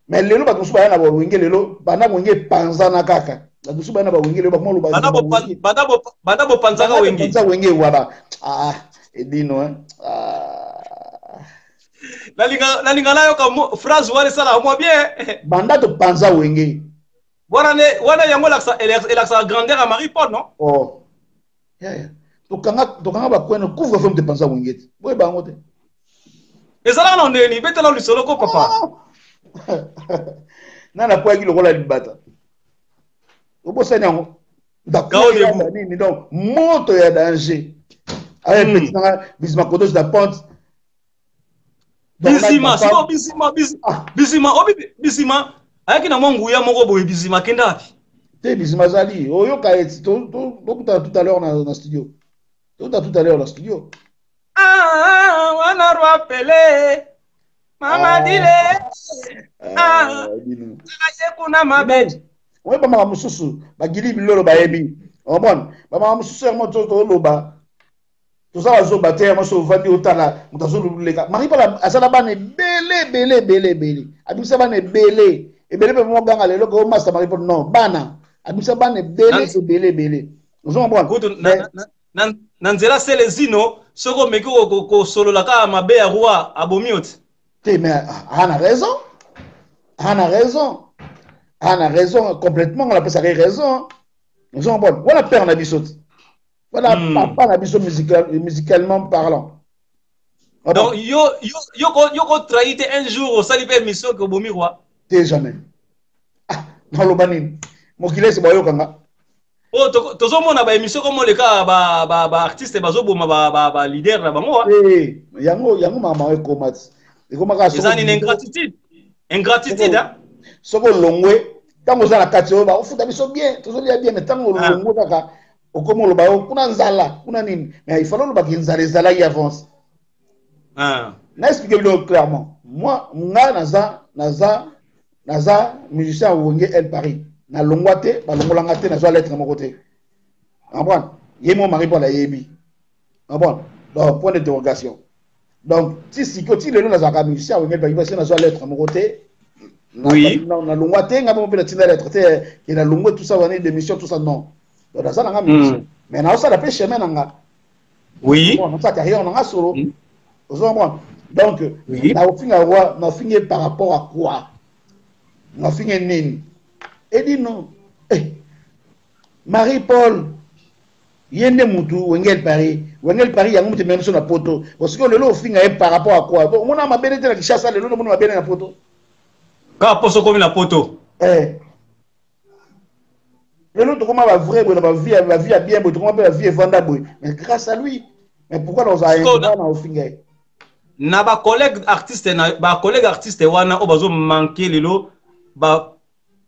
Mais lelo ba kusuba yana ba Wenge lelo bana Wenge panzana kaka ba kusuba yana ba Wenge lelo ba mo ba bana bo panzana Wenge Wenge wala edino la linga nayo ka phrase wale sala mo bien banda to panza Wenge wana yango la grandeur à Marie-Paul non oh yeah to kanga ba kwena couvre femme de panza Wenge boy ba ngote ezala na ndeni betela lisolo ko papa nana kwa ki lokola libata obosa nyango d'accord nini donc moto ya danger avec petit nanga bisma kodos da ponte bisima ayaki na mwangu ya moko boye bisima kenda api te bisima zali oyo kaeti to tout à l'heure na studio tout à l'heure na studio wana rappeler Mama dile kuna mabe we ba mama mususu ba gili bilolo ba yebi o bon ba mama mususu mo to loba to za zo bater mo so vandi otala mutazo luleka mari pala asala bane bele abisa bane bele be mo ganga lelo ko master mari pala non bana abisa bane bele ozo bon kutu na nzela selezino soko meko ko solo la ka mabe ya roi abomiot. Mais on a raison complètement, on appelle ça raison. Nous avons bon, voilà père Nabisot. Voilà papa Nabisot musicalement parlant. Donc yo trahité un jour au salipé mission que bomi roi. T'es jamais. Ah, dans le banin. Mon kilé c'est boyo kanga. Oh tozo mona ba émission comme le cas ba artiste bazo boma ba leader là ba moi. Eh, yango mama e komat. C'est une ingratitude hein soko longwe tango za la katio ba ofuta biso bien tozolia bien mais tango longwe kaka okomo lo ba kuna nzala kuna nini mais il fallait lo ba kinzala y avance na expliquer le clairement moi nga naza naza musicien wenge El Paris na longwate ba longolanga te nazo lettre mon côté comprendre yemo mari pour la yebi comprendre donc point d'interrogation donc si le nom naza musicien wenge El Paris parce que nazo lettre mon côté oui na longwate nga mo pela tina lettre te et na longwe tout ça va d'émission tout ça non donc naza nga musicien mais na ça la pe chemin nanga oui bon ça carrière nanga solo donc na ofinga par rapport à quoi na finge nini et dit non Marie-Paul yende mutu wengel Paris yango mutu même sur la poto parce que le lo finga par rapport à quoi on a ma belle na Kinshasa le lo no ma belle na poto ka poso comme la poto le lo to comment va vrai la vie bien bo to comment la vie vanda boy mais grâce à lui mais pourquoi dans a na ofinga na ba collègue artiste wana o bazo manquer lelo ba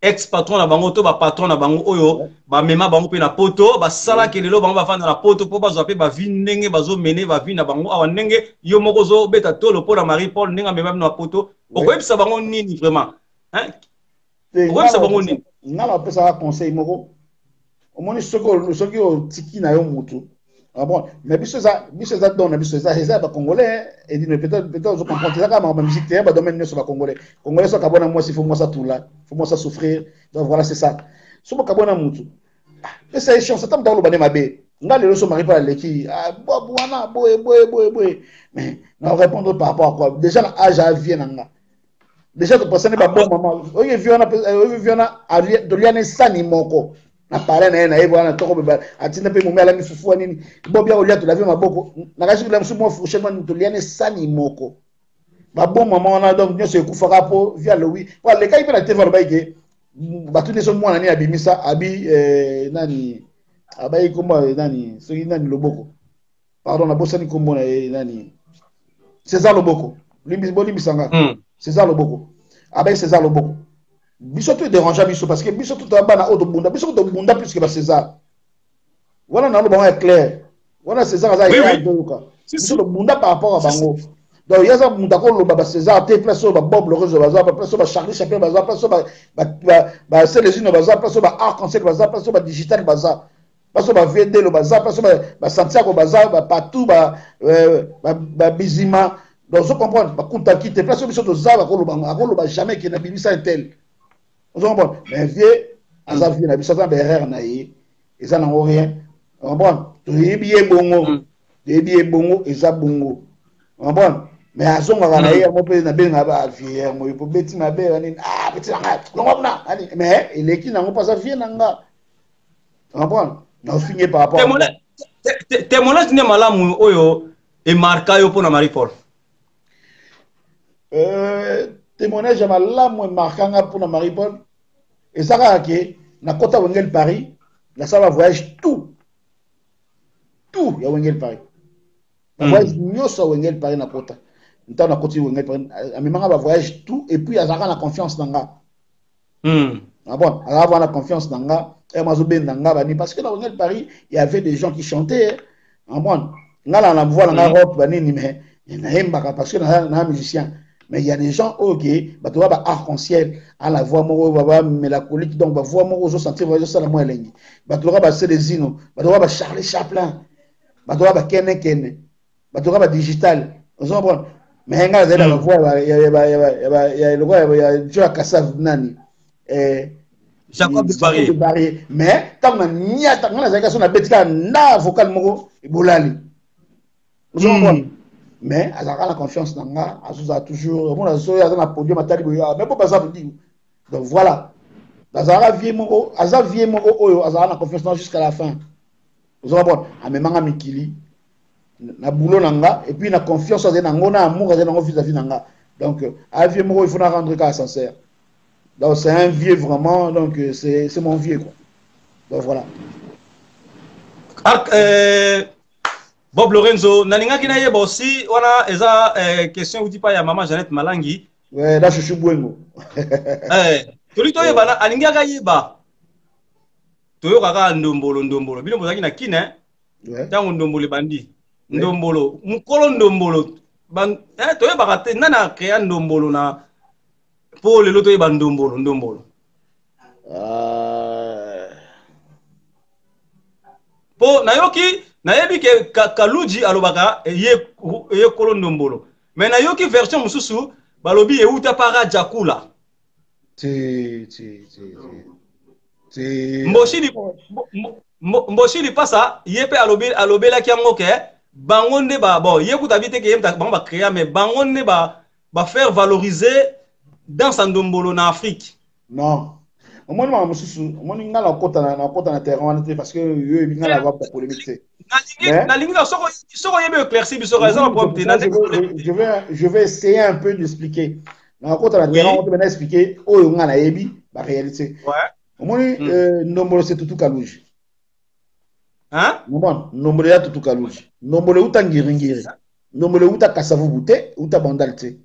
ex patron na bango to ba patron na bango oyo ba mema bango pe na poto ba sala ke lelo bango ba fanda na poto po bazo pe ba vi ndenge bazo mener ba vi na bango awa ndenge yo moko zo beta tolo po na Marie-Paul ndenge mema na poto okoyebisa bango nini vraiment hein okoyebisa bango nini ngala pesa conseil moko omoni soki o tiki na yo mutu. Ah bon, mais biso za donne biso za ba congolais et dit peut-être je comprends ça comme ma musique ba domaine sur ba congolais so kabona moi si faut moi ça tout là faut moi ça souffrir donc voilà c'est ça so ba kabona mutu mais c'est chiant ça tam dans le bane mabe ngale le so mari pas leki bwana boy mais na répondre par rapport à quoi déjà l'âge à vie nanga déjà tu penses pas bon maman oye viona de liane sani moko na parler na ebo na toko beba atina pe mumela mifufu nini bobia olia to laver maboko na kashi kula msumo franchement to liane sani moko ba bon maman na donc nyo se kufaka po via Louis pour le kai pe na tv ba ike batune so mwana ni abimisa abi nani abai komba nani so nani loboko pardon na bosani kombo na nani César Loboko limbisanga César Loboko abai César Loboko biso tout dérangeant biso parce que biso tout bana auto bunda biso to bunda plus que ba César voilà na lo bon est clair voilà César za ya doka biso to bunda par rapport à bango donc yaza bunda ko lo ba César te place so ba Bob Lorenzo baza place so ba Charlie Chaplin baza place so ba Célestine baza place so ba Arc-en-Ciel baza place so ba Digital baza place so ba VD lo baza place so ba Santiago baza ba partout ba Bizima donc je comprends ba kunta kite place so biso to za ba ko lo ba jamais que na bimisa intel. Bon, mais vieux, à vie, na bisata berrer na yi, eza na rien. Bon, to yebiye bongo, eza bongo. Bon, mais azonga na yi, mo pe na be na ba vieux, mo po beti na be ni beti na longo na, mais il est qui na mo pas ça vieux nanga. Bon, na finir par rapport. Témoignage ne malamu oyo e marka yo pona Marie-Paul. Témoignage malamu markanga pona Marie-Paul. Et ça va que na kota Wengel Paris, na ça va voyage tout ya Wengel Paris. Na voyage nyoso Wengel Paris na kota. Nta na koti Wengel Paris, amemanga va voyage tout et puis azaka na confiance nanga. Ah bon, avoir la confiance nanga, et mazobe nanga bani parce que dans Wengel Paris, il y avait des gens qui chantaient. Ah bon, ngala na voix na robe bani ni mais na hemba parce que na musicien. Mais il y a des gens, ok, bah tu vois, bah Arc-en-Ciel, à la voix moro, bah mélancolique, donc bah voix moro, je sentais, bah je sens la moins lingue. Bah tu vois, bah Célestine, bah tu vois, bah Charlie Chaplin, bah tu vois, bah Kene, bah tu vois, bah Digital. Vous comprenez? Mais regarde, la voix, il y a le roi, il y a Joe Kassav Nani. Jacob de Barry. Mais tant que n'y a pas de question, on a bêté là, vocal moro, et boulali. Vous comprenez? Mais elle a la confiance dans moi, elle a toujours bon elle a podium atali mais pas ça dire. Donc voilà. Azara vie mon oyo azara la confiance jusqu'à la fin. Vous comprenez? A memanga mikili na boulot nanga et puis na confiance dans ngona amour dans vis-à-vis nanga. Donc a vie mon il faut la rendre cas sincère. Donc c'est un vieux vraiment donc c'est mon vieux quoi. Donc voilà. Bob Lorenzo, naninga kina yeba aussi, wana eza question ou pas ya maman Jeannette Malangi. Ouais, là chouchou bwengo. Toli to yeba na aninga ka yeba. Toyo kaka ndombolo. Bino bozaki na kina. Ouais. Tango ndombolo bandi. Ndombolo, mukolo ndombolo. Ban toyo bakate nana créa ndombolo na pour le loto yeba ndombolo ndombolo. Po nayebi ke Kaluji alobaka ye kolo ndombolo. Mais nayoki version mususu balobi euta para jakula. Mboshili pasa yepe alobela ki yango ke bangonde ba bon yekuta bite ke yemta ba créer mais bangonde ba faire valoriser dans Sandombolo en Afrique. Non. Au moins on a la côte na terrain parce que eux ils la voix polémique. Je vais essayer un peu d'expliquer. Dans la côte na terrain on peut expliquer oh on a la ebi la réalité. Ouais. Au moins Ndombolo c'est tout Kalouji. Hein? Ndombolo ya tout Kalouji. Ndombolo uta ngiringiri. Ndombolo uta kasavu bute uta bandalte.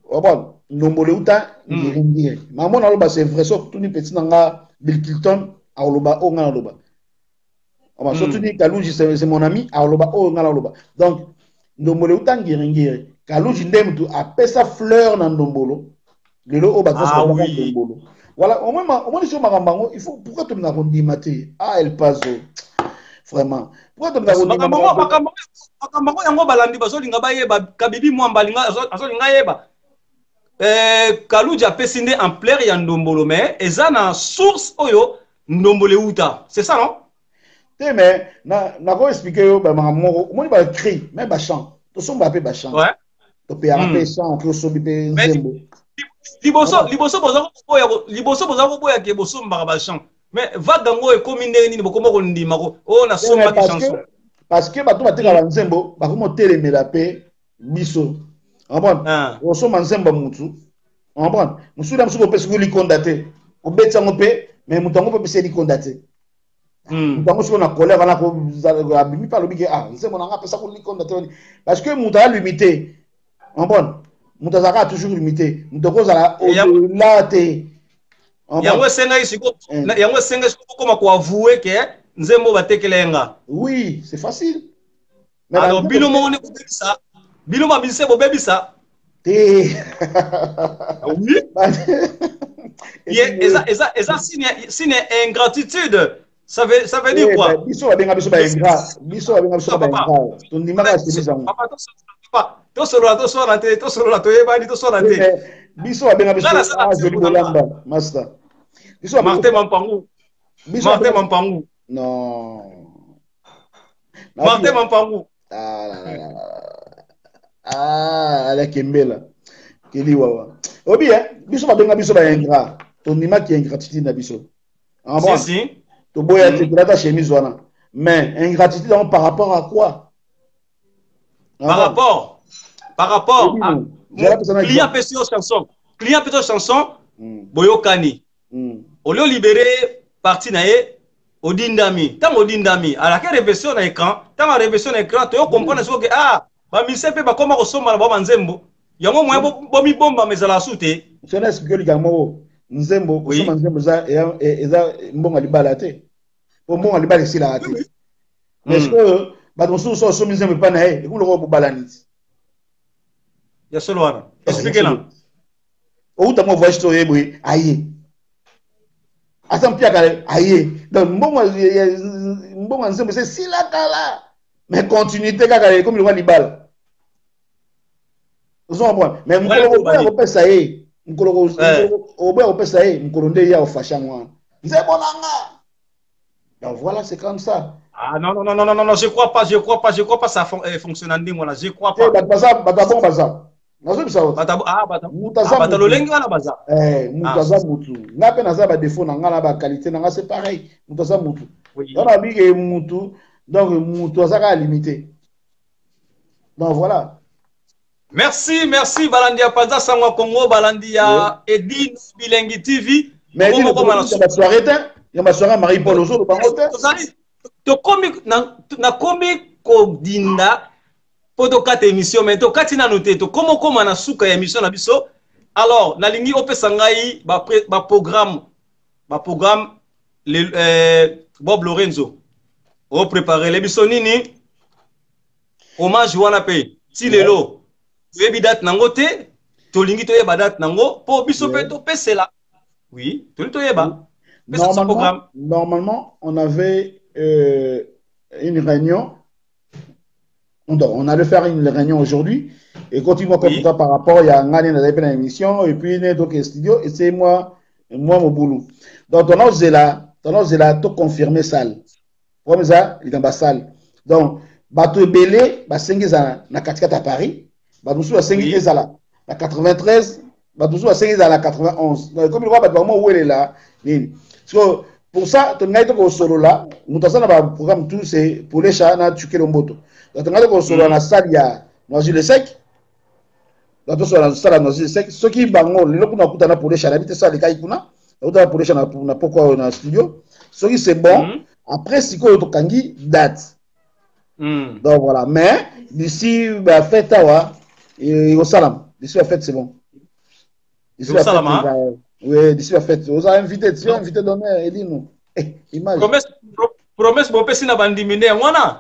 Bon, Ndombolo uta ngiringiri. Maman aloba c'est vrai sauf tout ni petit nanga Bill Clinton aloba o ngana aloba. On surtout dit Kalouji c'est mon ami aloba o ngana aloba. Donc Ndombolo uta ngiringiri. Kalouji ndemtu a pesa fleur na Ndombolo. Lelo o ba kosa Ndombolo. Voilà, au moins sur Marambango, il faut pourquoi tu m'as dit maté. Ah, elle passe vraiment. Pourquoi tu m'as dit Marambango yango balandi bazolinga bayeba kabibi mwambalinga azolinga yeba. Kalouji a pesinde en plaire ya Ndombolo mais eza na source oyo Ndombolo uta. C'est ça non? Mais na ko expliquer yo ba Marambango, moi ba cri, même ba chant. To son ba pe ba chant. Ouais. To pe arabe chant, to so bi pe nzembo. Liboso bozako boya ke boso mbaka chant. Mais va dango e komi ndenge nini bokoma ko ndima ko o na somba ki chanson. Parce que bato bateka ba nzembo ba komo telemela pe biso. Ambon. O so manzemba mutu. Ambon. Musuda musubo pe sukuli kondate. O betsa ngope mais mutango pe se li kondate. Mutango so na colère na ko abimi pa lobi ke nzembo na nga pesa ko li kondate parce que muta limité. Ambon. Moutazaka a toujours limité. Moutazaka au-delà de. Yango senga isiko koma ko avouer que nzembo batekelenga. Oui, c'est facile. Alors bino mo ne ça. Bino ma bise bo bebisa. Oui. Eza signe ingratitude. Ça veut dire quoi? Biso ba benga biso ba ingrat. Biso ba benga biso ba ingrat. Ton dimaka c'est ça. To solo la to yebani to solo la te. Biso abenga biso joli bolamba master. Biso Martin Mampangu. Martin Mampangu. Non. Martin Mampangu. La Kembela. Keli wawa. Obi biso abenga biso ba ingrat. Ton nima ki ingratitude na biso. En bon. Si. To boya te grata chemise wana. Mais ingratitude par rapport à quoi? Par rapport à client pétion chanson boyokani olio libéré parti nae odindami tant odindami à la révélation na écran tant révélation na écran to comprendre ce que ba mise pe ba koma ko somba ba nzembo yango moya bo mi bomba mezala sute c'est ce que li gamo nzembo ko somba nzembo za eza mbonga libala te po mbonga libala sila ate est-ce que ba don so nzembo pa na e ko lo ko balaniti. Ya solo wana. Expliquez-la. Outa mo voice to yebwe aye. Asam pia kale aye. Donc mbongo nzembo c'est sila kala. Mais continuité kaka comme le roi libal. Vous en bon. Mais mkolo ko pesa ye. Mkolo ko pesa ye, mkolo nde ya ofasha mwana. Nzembo nanga. Donc voilà, c'est comme ça. Ah non, je crois pas ça fonctionne en dingue là, je crois pas. Mutaza mutu. Na pe naza ba défaut na ngala ba qualité na nga c'est pareil. Mutaza mutu. On a dit que mutu donc mutu azaka limité. Donc voilà. Merci Balandia Panza Sangwa Congo Balandia Edine Bilengi TV. Mais il y a soirée il y a soirée Marie Paul Ozo bango te. To komi na komi ko dinda poto kata émission mais to kati na noté to comment na suka ya émission na biso alors na lingi opesa ngai ba programme Bob Lorenzo o préparer les biso nini hommage wana pe ti lelo yebi date nango te tolingi toyeba date nango po biso pe topesela. Oui, tolingi toyeba. Normalement, on avait une réunion. On allait faire une réunion aujourd'hui. Et continuons comme ça par rapport à une émission. Et puis, donc, studio. Et c'est moi, mon boulot. Donc, on a tout confirmé ça. Comme ça, il est dans la salle. Donc, bateau belé, bah, 5 ans, na 4 à Paris. Bah, nous sommes à 5 ans, à 93. Bah, nous sommes à 5 ans, à 91. Donc, comme il voit, bah, où elle est là. So, pour ça, tu as un solo là. Nous avons un programme tout, c'est pour les chats, tu as un moto. Donc, tu as un solo dans la salle, il y a Noisy le Sec. Donc, tu as la salle Noisy le Sec. Ce qui est bon, le coup, on a pour les chats, habite ça, les caïkouna. On a pour les chats, on a pourquoi on a un studio. Ce qui c'est bon. Après, si tu as une date. Donc, voilà. Mais, d'ici la fête, et au salam. D'ici la fête, c'est bon. D'ici la fête, oui, d'ici la fête. Vous avez invité, tu as invité donner, et dis-nous. Image. Promesse, mon père, n'a pas diminué, moi, non?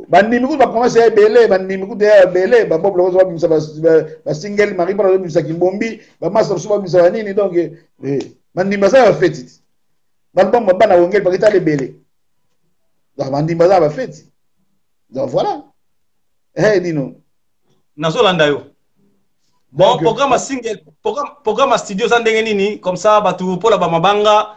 Bandimiku va commencer à belé, bandimiku de belé, ba bob le rose ba single mari para le musaki bombi, ba master suba musani ni donc bandimasa va fête. Balbom ba na wongel pa kita le belé. Donc bandimasa va fête. Donc voilà. Dis-nous. Nazolanda yo. Bon, programme single, programme studio Zandengeni, comme ça, batu pour la Bamabanga,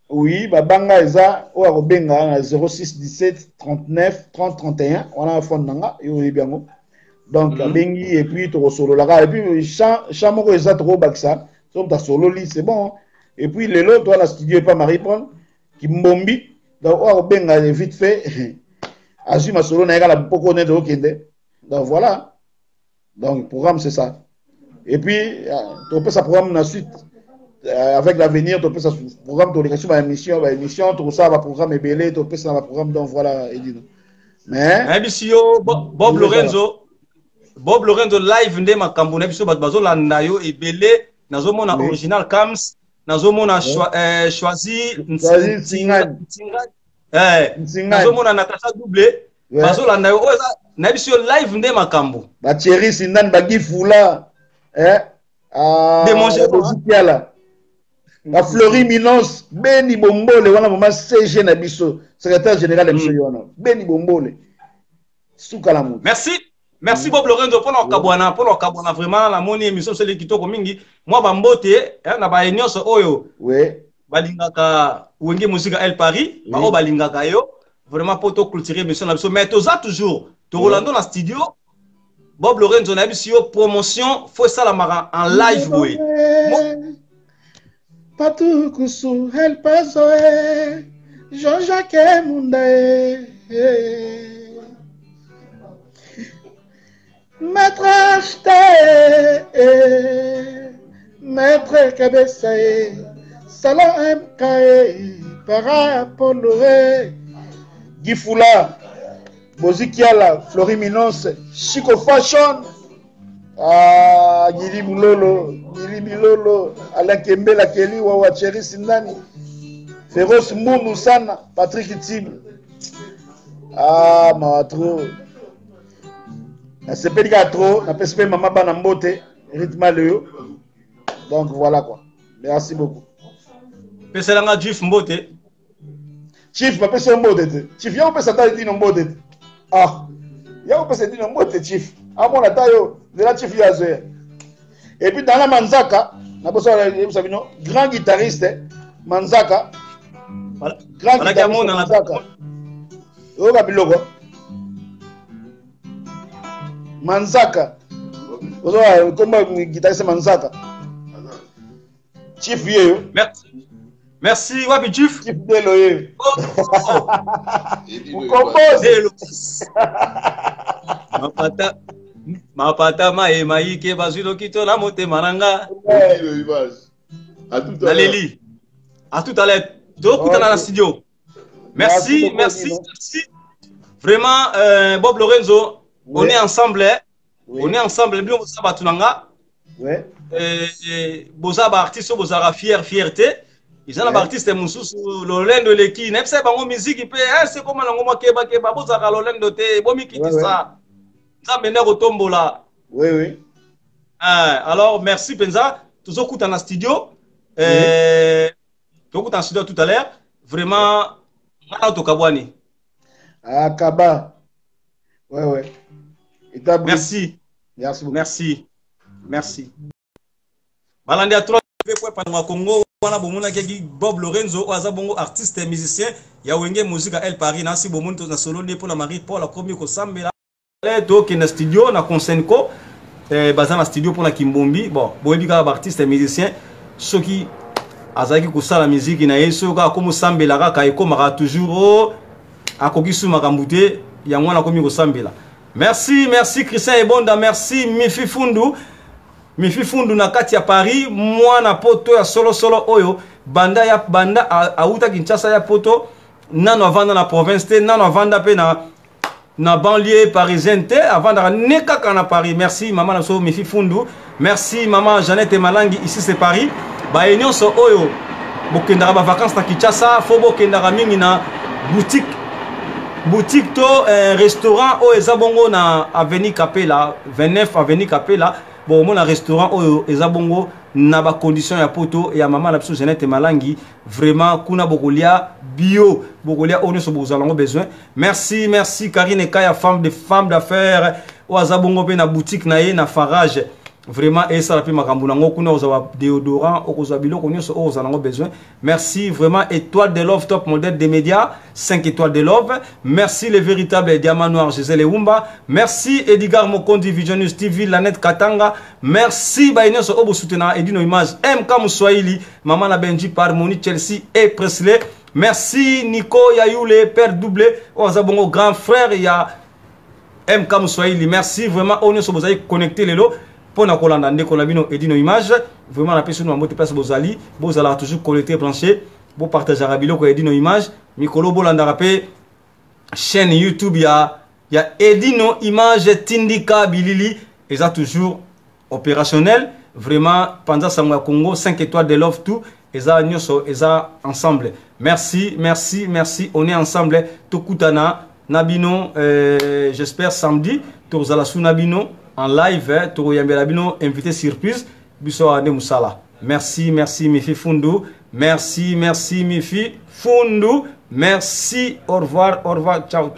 oui, Babanga Eza, ou à Benga, 06 17 39 30 31, on a un fond d'anga, et bien. Donc, Bengi, et puis, tu solo là, et puis, Chamoko Eza, trop Baksa, donc, ta solo lit, c'est bon. Et puis, les lots, toi, la studio, pas Marie-Paul, qui m'bombi, donc, ou à Benga, vite fait, Azuma solo, n'a pas beaucoup de Okende. Donc, voilà. Donc, le programme, c'est ça. Et puis, tu peux ça programme ensuite, avec l'avenir, tu peux ça programme, tu peux émission, tout ça, va programme ébélé, tu peux ça programme, donc voilà, Edino. Mais. Bob Lorenzo live, nde makambuna biso bat bazo landayo ébélé, nazomona original Kams, nazomona choisi Ntinga, nazomona Natasha doublé, bazo landayo, na biso live nde makambo ba Thierry Sindan bagi fula Bozikiala ba Fleury Minos Beni Bombole wana mama CG na biso secrétaire général de biso yona Beni Bombole suka mu. Merci Bob Lorenzo pour nos kabwana vraiment la moni émission c'est kitoko mingi moi bambote na ba nyonso oyo balingaka wenge musique El Paris ba o balingaka yo vraiment pour to clôturer émission na biso mais toza toujours to Rolando na studio Bob Lorenzo na biso promotion faut ça la mara en live oui Patou kusu El Paso Jean-Jacques Mundae Maître Acheté Maître Kabessae Salon MKE Parapoloré Gifula Bozikiala Fleury Minos Chico Fashion Gili Bilolo Alain Kembela Kelly Wawa Thierry Sindani Féroce Mounou Sana Patrick Tim Maatro c'est pas du trop na PSP Maman Banambote rythme Léo donc voilà quoi merci beaucoup Peselanga Jif Mbote Chief, ma personne mbote. Chief, y'a on peut s'attendre dire non mbote. Ah, y'a on peut se dire non mbote, Chief. À mon attaque, de la Chief y'a zé. Et puis dans la Manzaka, n'a pas ça, vous savez non, grand guitariste, Manzaka. Grand guitariste Manzaka. Oh, Babiloko. Manzaka. Vous savez comment guitariste Manzaka. Chief y'a. Merci. Merci, Wabi Chief. Chief Deloye. Vous compose. Mapata maïke bazilo kito na mote maranga. Naleli. À tout à l'heure. Donc, dans la studio. Merci. Vraiment, Bob Lorenzo, on est ensemble. On est ensemble. Bien, on s'abat tunanga. Ouais. Bozaba artiste, bozara fierté. Ils ont un artiste moussou Lolendo leki. N'est pas bon musique. C'est comment on va keba bozara Lolendo te. Bomi qui dit ça. Ça mène au tombola. Oui, oui. Alors, merci Penza. Tous au coup dans le studio. Tous au coup dans le studio tout à l'heure. Vraiment, Kabwani. Ah, Kaba. Ouais, ouais. Merci. Merci beaucoup. Merci. Merci. Balandi à 3 pour Congo. Wana bomona keki Bob Lorenzo oza bongo artiste et musicien ya wenge musique El Paris nasi bomuntu na solo ne pour la Marie Paul la komi ko sambela to ki na studio na Konsenko baza na studio pour na Kimbombi bon boyebi ka artiste et musicien soki azaki ko sala musique na yeso ka komo sambela ka ekoma toujours akoki su makambute ya mwana komi ko sambela. Merci Christian Ebonda, merci Mifi Fundu na kati ya Paris, mwana poto ya solo oyo, banda auta Kinshasa ya poto, nano avanda na province te, nano avanda pe na banlieue parisienne te, avanda nekaka na Paris. Merci maman na so Mifi Fundu, merci maman Jeannette Malangi, ici c'est Paris. Ba nyonso oyo, bokendaka ba vacances na Kinshasa, fo bokendaka mingi na boutique to restaurant o ezabongo na avenue Capella 29 avenue Capella bon mon restaurant o ezabongo na ba condition ya poto ya maman la biso Jeannette Malangi vraiment kuna bokolia bio bokolia on so bozalango besoin. Merci Karine Kaya femme d'affaires o ezabongo pe na boutique na ye na Farage vraiment et ça la pe makambu nango kuna ozawa déodorant okozwa biloko nyonso o ozalango besoin. Merci vraiment étoile de love top modèle des médias 5 étoiles de love. Merci les véritables diamants noirs Gisèle Eumba. Merci Edgar Mokondi Vision News TV Lanette Katanga. Merci Baïnyoso Obo Soutena Edino Image MK Mouswahili Maman la Benji par Moni Chelsea et Presley. Merci Nico Yayoule Père Doublé Ozabongo grand frère ya MK Mouswahili. Merci vraiment on est vous avez connecté les lots. Pour na kolanda ndeko na bino Edino Image vraiment la personne na moto place bozali bozala toujours connecté branché bo partager rabilo ko Edino Image mikolo bolanda rapé chaîne YouTube ya Edino Image Tindika Bilili et ça toujours opérationnel vraiment pendant Sango Congo 5 étoiles de love tout et ça nyoso et ça ensemble. Merci on est ensemble tokutana nabino j'espère samedi tozala sou nabino en live, Toro Yambelabino, invité surprise, Biso Ade Moussala. Merci Mifi Fundu. Merci Mifi Fundu. Merci, au revoir, ciao.